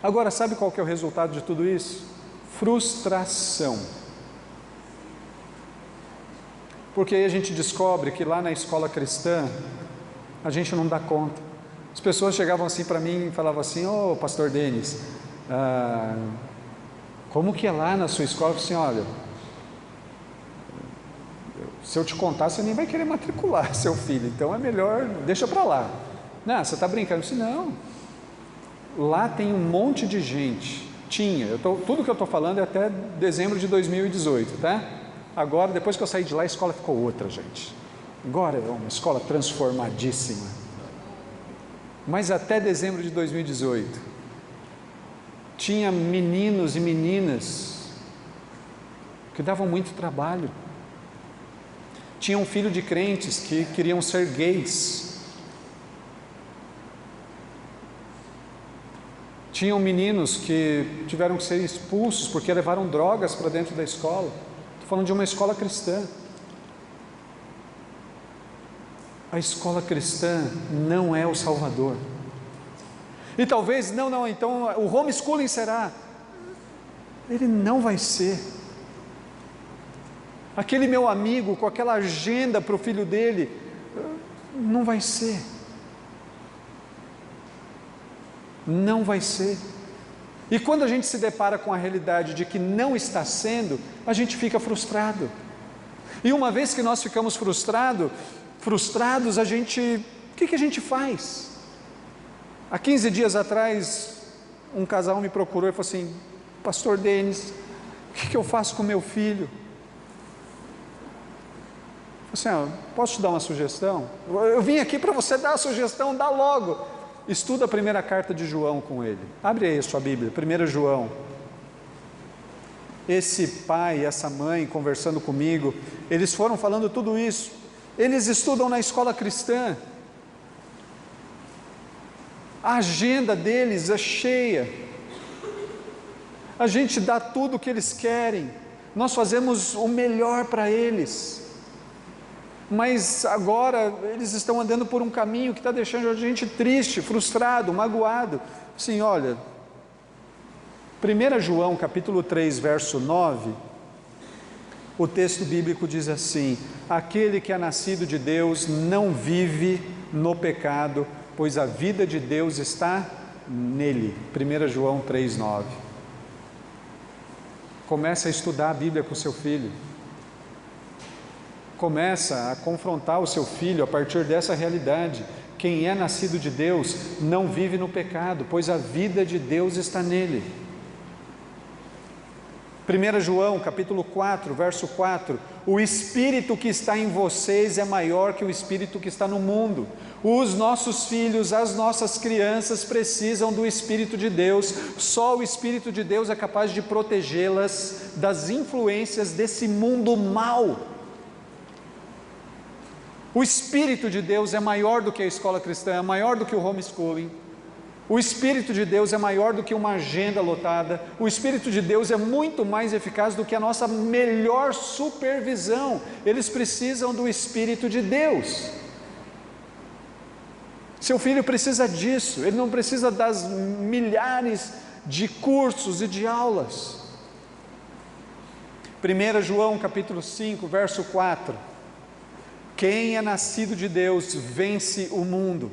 Agora, sabe qual que é o resultado de tudo isso? Frustração. Porque aí a gente descobre que lá na escola cristã, a gente não dá conta. As pessoas chegavam assim para mim e falavam assim: pastor Denis, como que é lá na sua escola? Eu falei assim: olha, Se eu te contar, você nem vai querer matricular seu filho, então é melhor, deixa para lá. Não, você está brincando? Eu disse, não. Lá tem um monte de gente. Tudo que eu estou falando é até dezembro de 2018, tá? Agora, depois que eu saí de lá, a escola ficou outra, gente. Agora é uma escola transformadíssima. Mas até dezembro de 2018, tinha meninos e meninas que davam muito trabalho. Tinha um filho de crentes que queriam ser gays. Tinham meninos que tiveram que ser expulsos porque levaram drogas para dentro da escola. Estou falando de uma escola cristã. A escola cristã não é o Salvador. E talvez, então o homeschooling será. Ele não vai ser. Aquele meu amigo com aquela agenda para o filho dele, não vai ser. Não vai ser. E quando a gente se depara com a realidade de que não está sendo, a gente fica frustrado. E uma vez que nós ficamos frustrados, o que a gente faz? Há 15 dias atrás, um casal me procurou e falou assim: Pastor Denis, o que eu faço com meu filho? Eu falei assim, posso te dar uma sugestão? Eu vim aqui para você dar a sugestão, dá logo. Estuda a primeira carta de João com ele. Abre aí a sua Bíblia, 1 João. Esse pai e essa mãe conversando comigo, eles foram falando tudo isso. Eles estudam na escola cristã. A agenda deles é cheia. A gente dá tudo o que eles querem. Nós fazemos o melhor para eles. Mas agora eles estão andando por um caminho que está deixando a gente triste, frustrado, magoado. Sim, olha, 1 João capítulo 3, verso 9, o texto bíblico diz assim: aquele que é nascido de Deus não vive no pecado, pois a vida de Deus está nele. 1 João 3, 9. Comece a estudar a Bíblia com seu filho. Começa a confrontar o seu filho a partir dessa realidade. Quem é nascido de Deus não vive no pecado, pois a vida de Deus está nele. 1 João capítulo 4, verso 4, o Espírito que está em vocês é maior que o Espírito que está no mundo. Os nossos filhos, as nossas crianças precisam do Espírito de Deus. Só o Espírito de Deus é capaz de protegê-las das influências desse mundo mau. O Espírito de Deus é maior do que a escola cristã, é maior do que o homeschooling. O Espírito de Deus é maior do que uma agenda lotada. O Espírito de Deus é muito mais eficaz do que a nossa melhor supervisão. Eles precisam do Espírito de Deus. Seu filho precisa disso, ele não precisa das milhares de cursos e de aulas. 1 João capítulo 5, verso 4. Quem é nascido de Deus vence o mundo.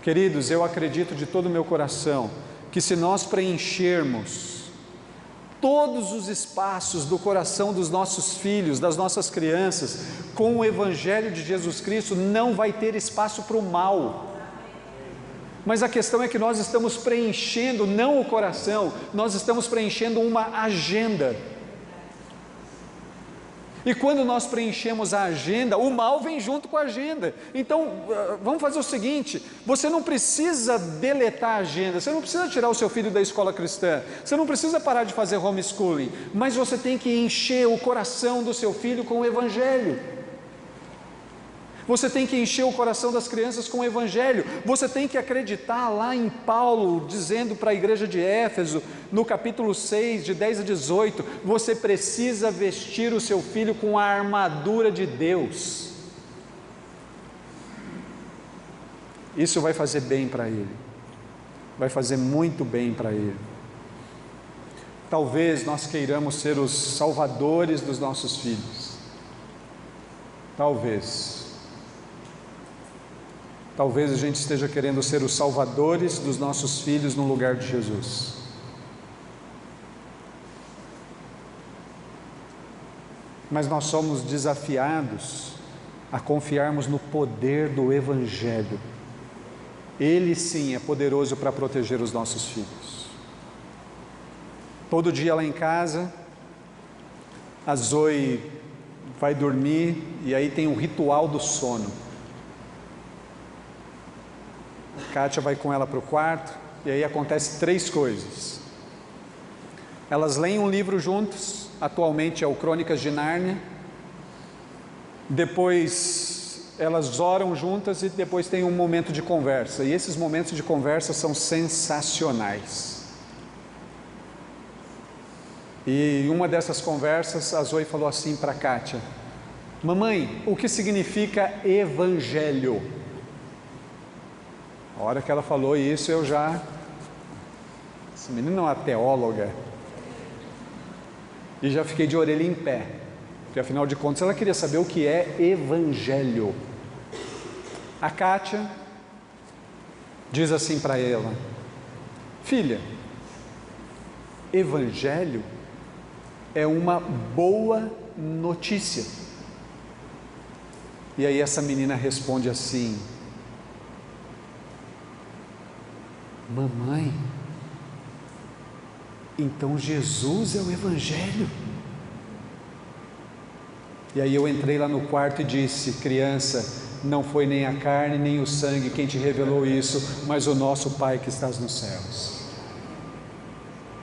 Queridos, eu acredito de todo o meu coração que se nós preenchermos todos os espaços do coração dos nossos filhos, das nossas crianças, com o Evangelho de Jesus Cristo, não vai ter espaço para o mal. Mas a questão é que nós estamos preenchendo não o coração, nós estamos preenchendo uma agenda. E quando nós preenchemos a agenda, o mal vem junto com a agenda. Então, vamos fazer o seguinte: você não precisa deletar a agenda, você não precisa tirar o seu filho da escola cristã, você não precisa parar de fazer homeschooling, mas você tem que encher o coração do seu filho com o Evangelho. Você tem que encher o coração das crianças com o Evangelho. Você tem que acreditar lá em Paulo, dizendo para a igreja de Éfeso, no capítulo 6, de 10 a 18, você precisa vestir o seu filho com a armadura de Deus. Isso vai fazer bem para ele, vai fazer muito bem para ele. Talvez nós queiramos ser os salvadores dos nossos filhos. Talvez a gente esteja querendo ser os salvadores dos nossos filhos no lugar de Jesus. mas nós somos desafiados a confiarmos no poder do Evangelho. Ele sim é poderoso para proteger os nossos filhos. Todo dia lá em casa, a Zoe vai dormir e aí tem o ritual do sono. A Kátia vai com ela para o quarto e aí acontece 3 coisas. Elas leem um livro juntos, atualmente é o Crônicas de Nárnia. Depois elas oram juntas e depois tem um momento de conversa. E esses momentos de conversa são sensacionais. E em uma dessas conversas, a Zoe falou assim para a Kátia: mamãe, o que significa evangelho? A hora que ela falou isso, eu já... Essa menina é uma teóloga. E já fiquei de orelha em pé. Porque afinal de contas ela queria saber o que é evangelho. A Kátia diz assim para ela: filha, evangelho é uma boa notícia. E aí essa menina responde assim: mamãe, então Jesus é o evangelho? E aí eu entrei lá no quarto e disse: criança, não foi nem a carne nem o sangue quem te revelou isso, mas o nosso Pai que estás nos céus.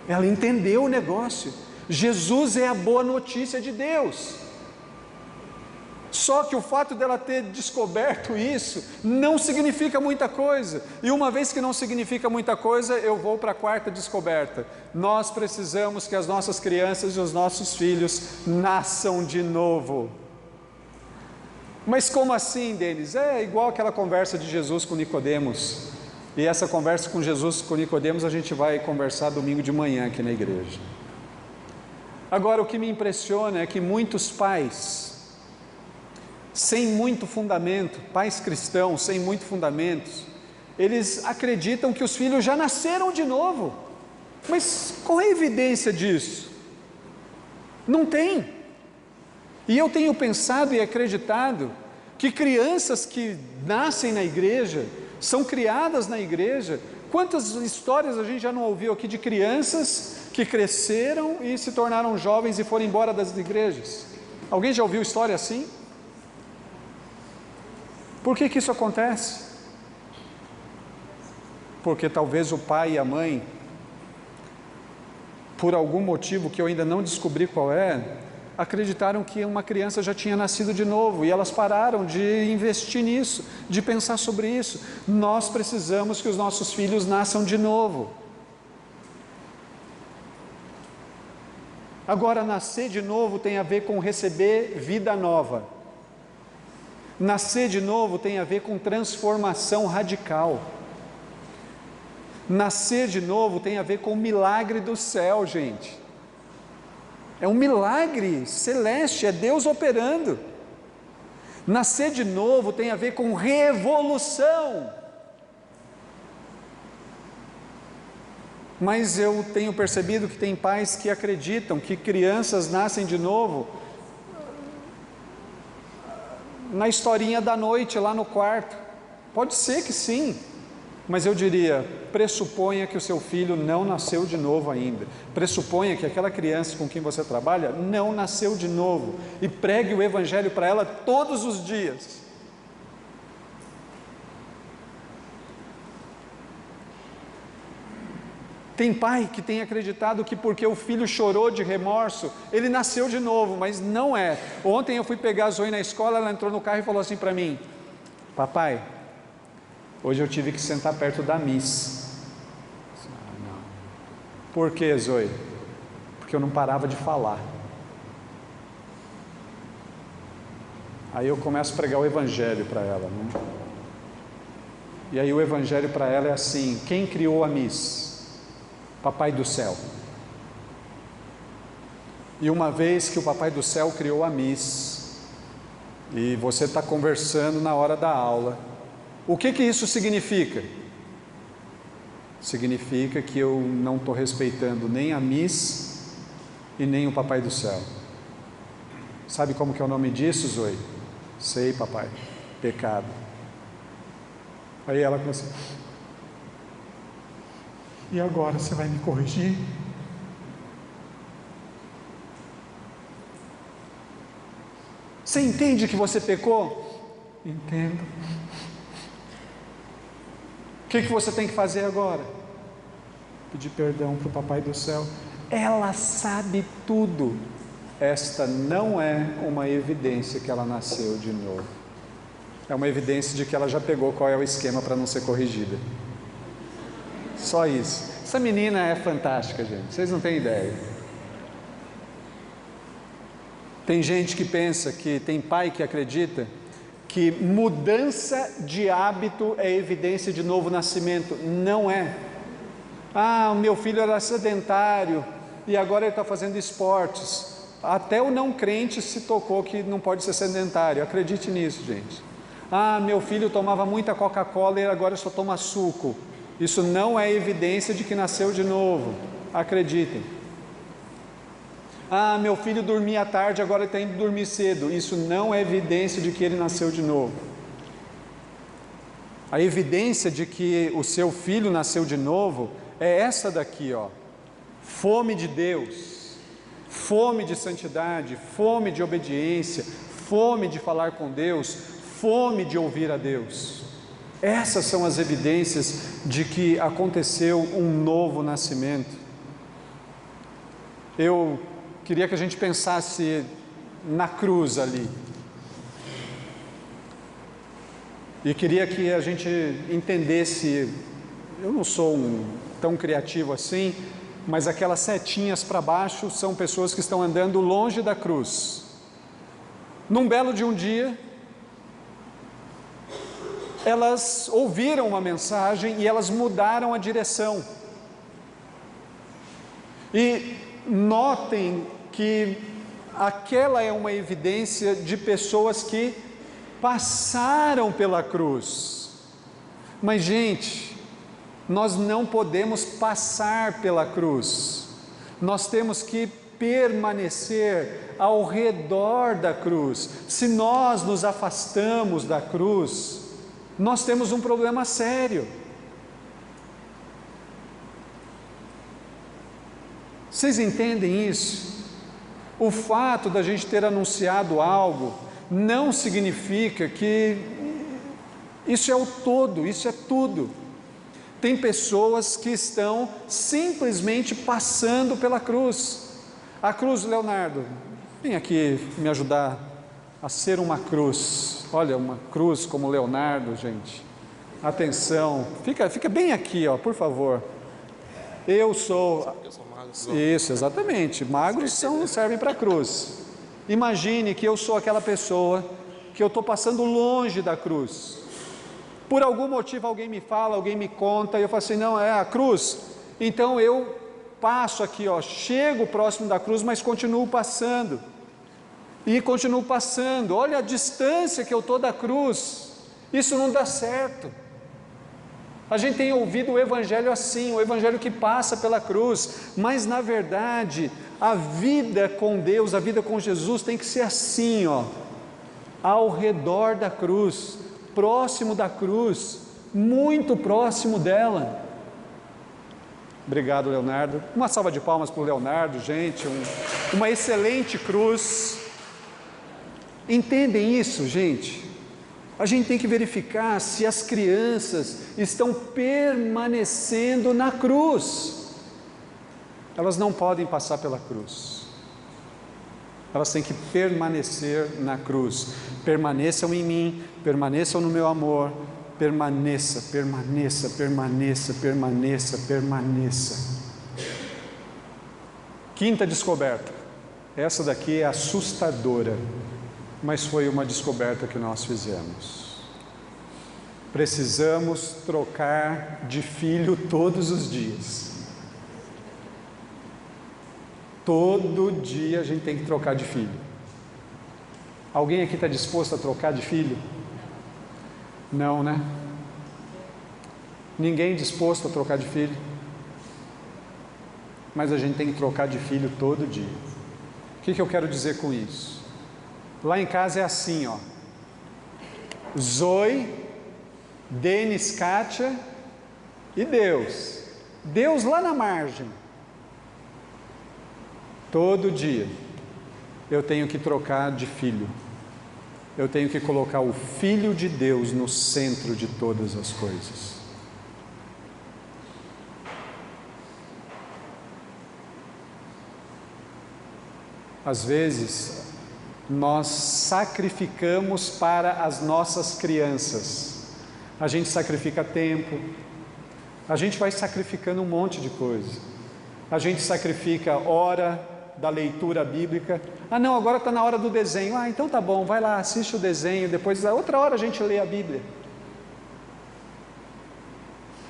Ela entendeu o negócio. Jesus é a boa notícia de Deus. Só que o fato dela ter descoberto isso não significa muita coisa. E uma vez que não significa muita coisa, eu vou para a quarta descoberta. Nós precisamos que as nossas crianças e os nossos filhos nasçam de novo. Mas como assim, Denis? É igual aquela conversa de Jesus com Nicodemos. E essa conversa com Jesus com Nicodemos a gente vai conversar domingo de manhã aqui na igreja. Agora, o que me impressiona é que muitos pais, sem muito fundamento, pais cristãos sem muito fundamentos, eles acreditam que os filhos já nasceram de novo. Mas qual é a evidência disso? Não tem. E eu tenho pensado e acreditado que crianças que nascem na igreja, são criadas na igreja. Quantas histórias a gente já não ouviu aqui de crianças que cresceram e se tornaram jovens e foram embora das igrejas? Alguém já ouviu história assim? Por que isso acontece? Porque talvez o pai e a mãe, por algum motivo que eu ainda não descobri qual é, acreditaram que uma criança já tinha nascido de novo, e elas pararam de investir nisso, de pensar sobre isso. Nós precisamos que os nossos filhos nasçam de novo. Agora, nascer de novo tem a ver com receber vida nova. Nascer de novo tem a ver com transformação radical. Nascer de novo tem a ver com o milagre do céu, gente. É um milagre celeste, é Deus operando. Nascer de novo tem a ver com revolução. Mas eu tenho percebido que tem pais que acreditam que crianças nascem de novo na historinha da noite lá no quarto. Pode ser que sim, mas eu diria, pressuponha que o seu filho não nasceu de novo ainda. Pressuponha que aquela criança com quem você trabalha não nasceu de novo, e pregue o evangelho para ela todos os dias. Tem pai que tem acreditado que porque o filho chorou de remorso, ele nasceu de novo, mas não é. Ontem eu fui pegar a Zoe na escola, ela entrou no carro e falou assim para mim: papai, hoje eu tive que sentar perto da Miss. Não. Por que, Zoe? Porque eu não parava de falar. Aí eu começo a pregar o evangelho para ela, né? E aí o evangelho para ela é assim: quem criou a Miss? Papai do céu. E uma vez que o Papai do céu criou a Miss, e você está conversando na hora da aula, o que isso significa? Significa que eu não estou respeitando nem a Miss e nem o Papai do céu. Sabe como que é o nome disso, Zoe? Sei, papai. Pecado. Aí ela começou. E agora, você vai me corrigir? Você entende que você pecou? Entendo. O que você tem que fazer agora? Pedir perdão para o Papai do Céu. Ela sabe tudo. Esta não é uma evidência que ela nasceu de novo. É uma evidência de que ela já pegou qual é o esquema para não ser corrigida. Só isso. Essa menina é fantástica, gente. Vocês não têm ideia. Tem gente que pensa, tem pai que acredita que mudança de hábito é evidência de novo nascimento. Não é. Ah, o meu filho era sedentário e agora ele está fazendo esportes. Até o não crente se tocou que não pode ser sedentário. Acredite nisso, gente. Ah, meu filho tomava muita Coca-Cola e agora só toma suco. Isso não é evidência de que nasceu de novo. Acreditem. Ah, meu filho dormia tarde, agora ele está indo dormir cedo. Isso não é evidência de que ele nasceu de novo. A evidência de que o seu filho nasceu de novo é essa daqui, ó. Fome de Deus, fome de santidade, fome de obediência, fome de falar com Deus, fome de ouvir a Deus. Essas são as evidências de que aconteceu um novo nascimento. Eu queria que a gente pensasse na cruz ali. E queria que a gente entendesse, eu não sou tão criativo assim, mas aquelas setinhas para baixo são pessoas que estão andando longe da cruz. Num belo de um dia, elas ouviram uma mensagem e elas mudaram a direção. E notem que aquela é uma evidência de pessoas que passaram pela cruz. Mas, gente, nós não podemos passar pela cruz. Nós temos que permanecer ao redor da cruz. Se nós nos afastamos da cruz, nós temos um problema sério. Vocês entendem isso? O fato da gente ter anunciado algo não significa que isso é o todo, isso é tudo. Tem pessoas que estão simplesmente passando pela cruz. A cruz, Leonardo, vem aqui me ajudar a ser uma cruz. Olha, uma cruz como Leonardo, gente. Atenção, fica bem aqui, ó, por favor. Eu sou magro. Isso, exatamente. Magros servem para a cruz. Imagine que eu sou aquela pessoa que eu estou passando longe da cruz. Por algum motivo alguém me fala, alguém me conta, e eu falo assim, não, é a cruz. Então eu passo aqui, ó, chego próximo da cruz, mas continuo passando. E continuo passando. Olha a distância que eu estou da cruz. Isso não dá certo. A gente tem ouvido o evangelho assim, o evangelho que passa pela cruz, mas na verdade, a vida com Deus, a vida com Jesus tem que ser assim, ó, ao redor da cruz, próximo da cruz, muito próximo dela. Obrigado, Leonardo. Uma salva de palmas para o Leonardo, gente, uma excelente cruz. Entendem isso, gente? A gente tem que verificar se as crianças estão permanecendo na cruz. Elas não podem passar pela cruz. Elas têm que permanecer na cruz. Permaneçam em mim, permaneçam no meu amor. Permaneça, permaneça, permaneça, permaneça, permaneça. Quinta descoberta. Essa daqui é assustadora, mas foi uma descoberta que nós fizemos. Precisamos trocar de filho todos os dias. Todo dia a gente tem que trocar de filho. Alguém aqui está disposto a trocar de filho? Não, né? Ninguém disposto a trocar de filho? Mas a gente tem que trocar de filho todo dia. O que eu quero dizer com isso? Lá em casa é assim, ó. Zoe, Denis, Kátia e Deus. Deus lá na margem. Todo dia eu tenho que trocar de filho. Eu tenho que colocar o Filho de Deus no centro de todas as coisas. Às vezes, nós sacrificamos para as nossas crianças. A gente sacrifica tempo, a gente vai sacrificando um monte de coisa. A gente sacrifica hora da leitura bíblica. Ah não, agora está na hora do desenho. Ah, então tá bom, vai lá, assiste o desenho, depois a outra hora a gente lê a Bíblia.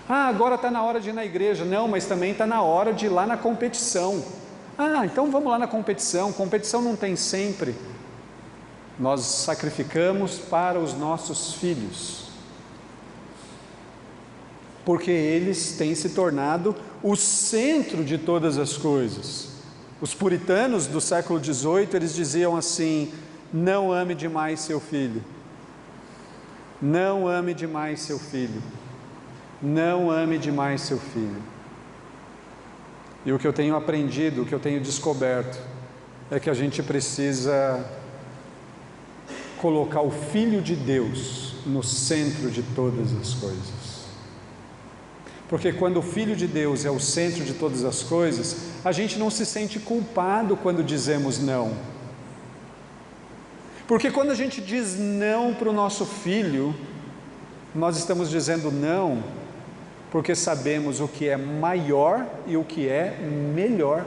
Ah, agora está na hora de ir na igreja. Não, mas também está na hora de ir lá na competição. Ah, então vamos lá na competição. Competição não tem sempre. Nós sacrificamos para os nossos filhos, porque eles têm se tornado o centro de todas as coisas. Os puritanos do século XVIII, eles diziam assim: não ame demais seu filho, não ame demais seu filho, não ame demais seu filho. E o que eu tenho aprendido, o que eu tenho descoberto, é que a gente precisa colocar o Filho de Deus no centro de todas as coisas. Porque quando o Filho de Deus é o centro de todas as coisas, a gente não se sente culpado quando dizemos não. Porque quando a gente diz não para o nosso filho, nós estamos dizendo não porque sabemos o que é maior e o que é melhor.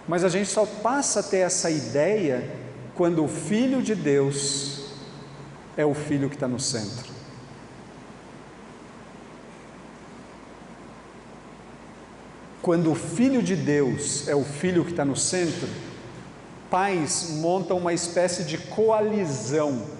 Mas a gente só passa a ter essa ideia quando o Filho de Deus é o Filho que está no centro. Quando o Filho de Deus é o Filho que está no centro, pais montam uma espécie de coalizão.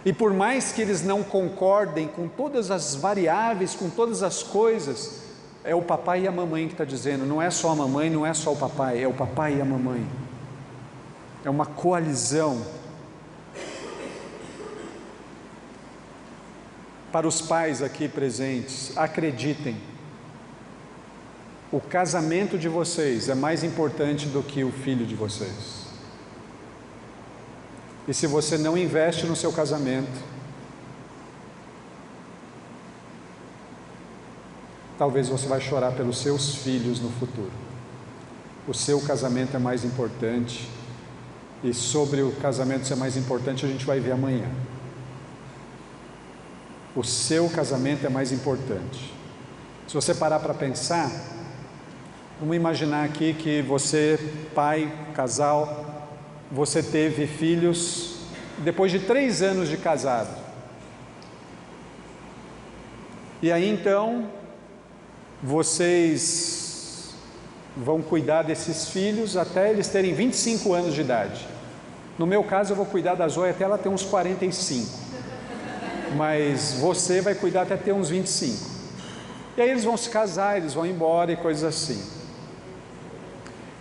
E por mais que eles não concordem com todas as variáveis, com todas as coisas, é o papai e a mamãe que está dizendo, não é só a mamãe, não é só o papai, é o papai e a mamãe. É uma coalizão. Para os pais aqui presentes, acreditem, o casamento de vocês é mais importante do que o filho de vocês. E se você não investe no seu casamento, talvez você vai chorar pelos seus filhos no futuro. O seu casamento é mais importante, e sobre o casamento ser mais importante a gente vai ver amanhã. O seu casamento é mais importante. Se você parar para pensar, vamos imaginar aqui que você, pai, casal, você teve filhos depois de 3 anos de casado. E aí então, vocês vão cuidar desses filhos até eles terem 25 anos de idade. No meu caso, eu vou cuidar da Zoe até ela ter uns 45. Mas você vai cuidar até ter uns 25. E aí eles vão se casar, eles vão embora e coisas assim.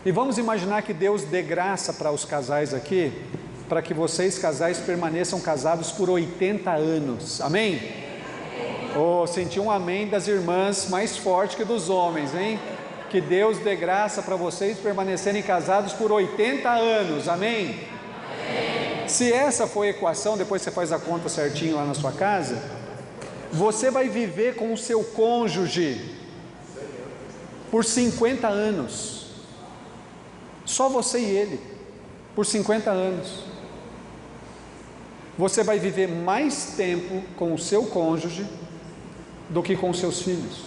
E vamos imaginar que Deus dê graça para os casais aqui, para que vocês casais permaneçam casados por 80 anos, amém? Oh, senti um amém das irmãs mais forte que dos homens, hein? Que Deus dê graça para vocês permanecerem casados por 80 anos, amém? Amém. Se essa for a equação, depois você faz a conta certinho lá na sua casa, você vai viver com o seu cônjuge por 50 anos. Só você e ele, por 50 anos. Você vai viver mais tempo com o seu cônjuge do que com os seus filhos.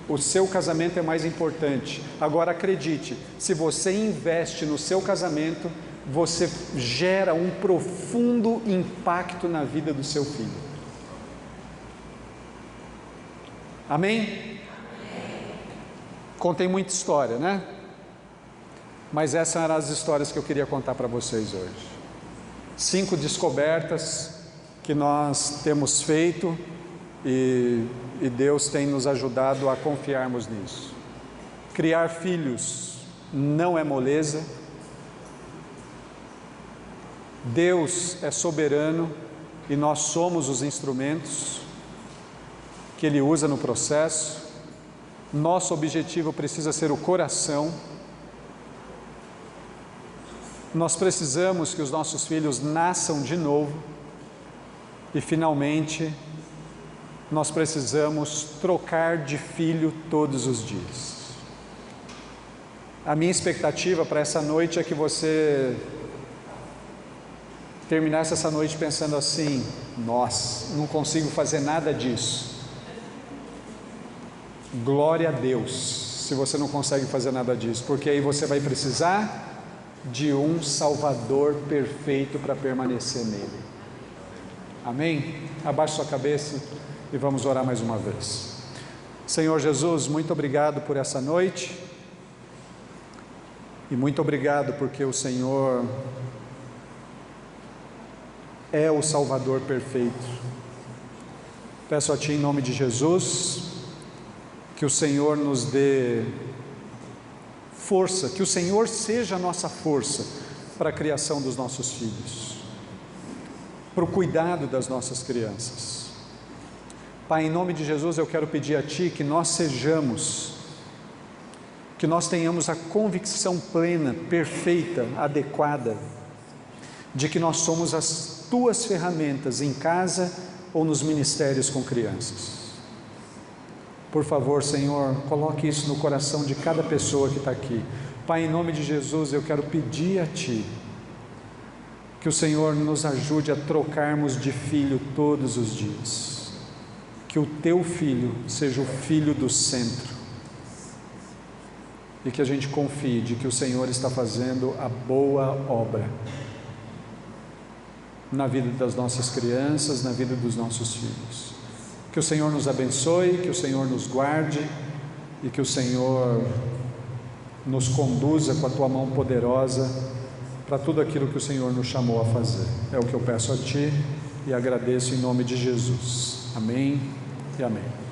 O seu casamento é mais importante. Agora acredite, se você investe no seu casamento, você gera um profundo impacto na vida do seu filho. Amém? Amém. Contei muita história, né? Mas essas eram as histórias que eu queria contar para vocês hoje. 5 descobertas que nós temos feito e Deus tem nos ajudado a confiarmos nisso. Criar filhos não é moleza. Deus é soberano e nós somos os instrumentos que Ele usa no processo. Nosso objetivo precisa ser o coração. Nós precisamos que os nossos filhos nasçam de novo. E finalmente, nós precisamos trocar de filho todos os dias. A minha expectativa para essa noite é que você terminasse essa noite pensando assim: nossa, não consigo fazer nada disso. Glória a Deus, se você não consegue fazer nada disso, porque aí você vai precisar de um Salvador perfeito para permanecer nele. Amém? Abaixe sua cabeça e vamos orar mais uma vez. Senhor Jesus, muito obrigado por essa noite e muito obrigado porque o Senhor é o Salvador perfeito. Peço a Ti em nome de Jesus que o Senhor nos dê força, que o Senhor seja a nossa força para a criação dos nossos filhos, para o cuidado das nossas crianças. Pai, em nome de Jesus eu quero pedir a Ti que nós tenhamos a convicção plena, perfeita, adequada, de que nós somos as Tuas ferramentas em casa ou nos ministérios com crianças. Por favor, Senhor, coloque isso no coração de cada pessoa que está aqui. Pai, em nome de Jesus, eu quero pedir a Ti que o Senhor nos ajude a trocarmos de filho todos os dias. Que o Teu Filho seja o Filho do centro. E que a gente confie de que o Senhor está fazendo a boa obra na vida das nossas crianças, na vida dos nossos filhos. Que o Senhor nos abençoe, que o Senhor nos guarde e que o Senhor nos conduza com a Tua mão poderosa para tudo aquilo que o Senhor nos chamou a fazer. É o que eu peço a Ti e agradeço em nome de Jesus. Amém e amém.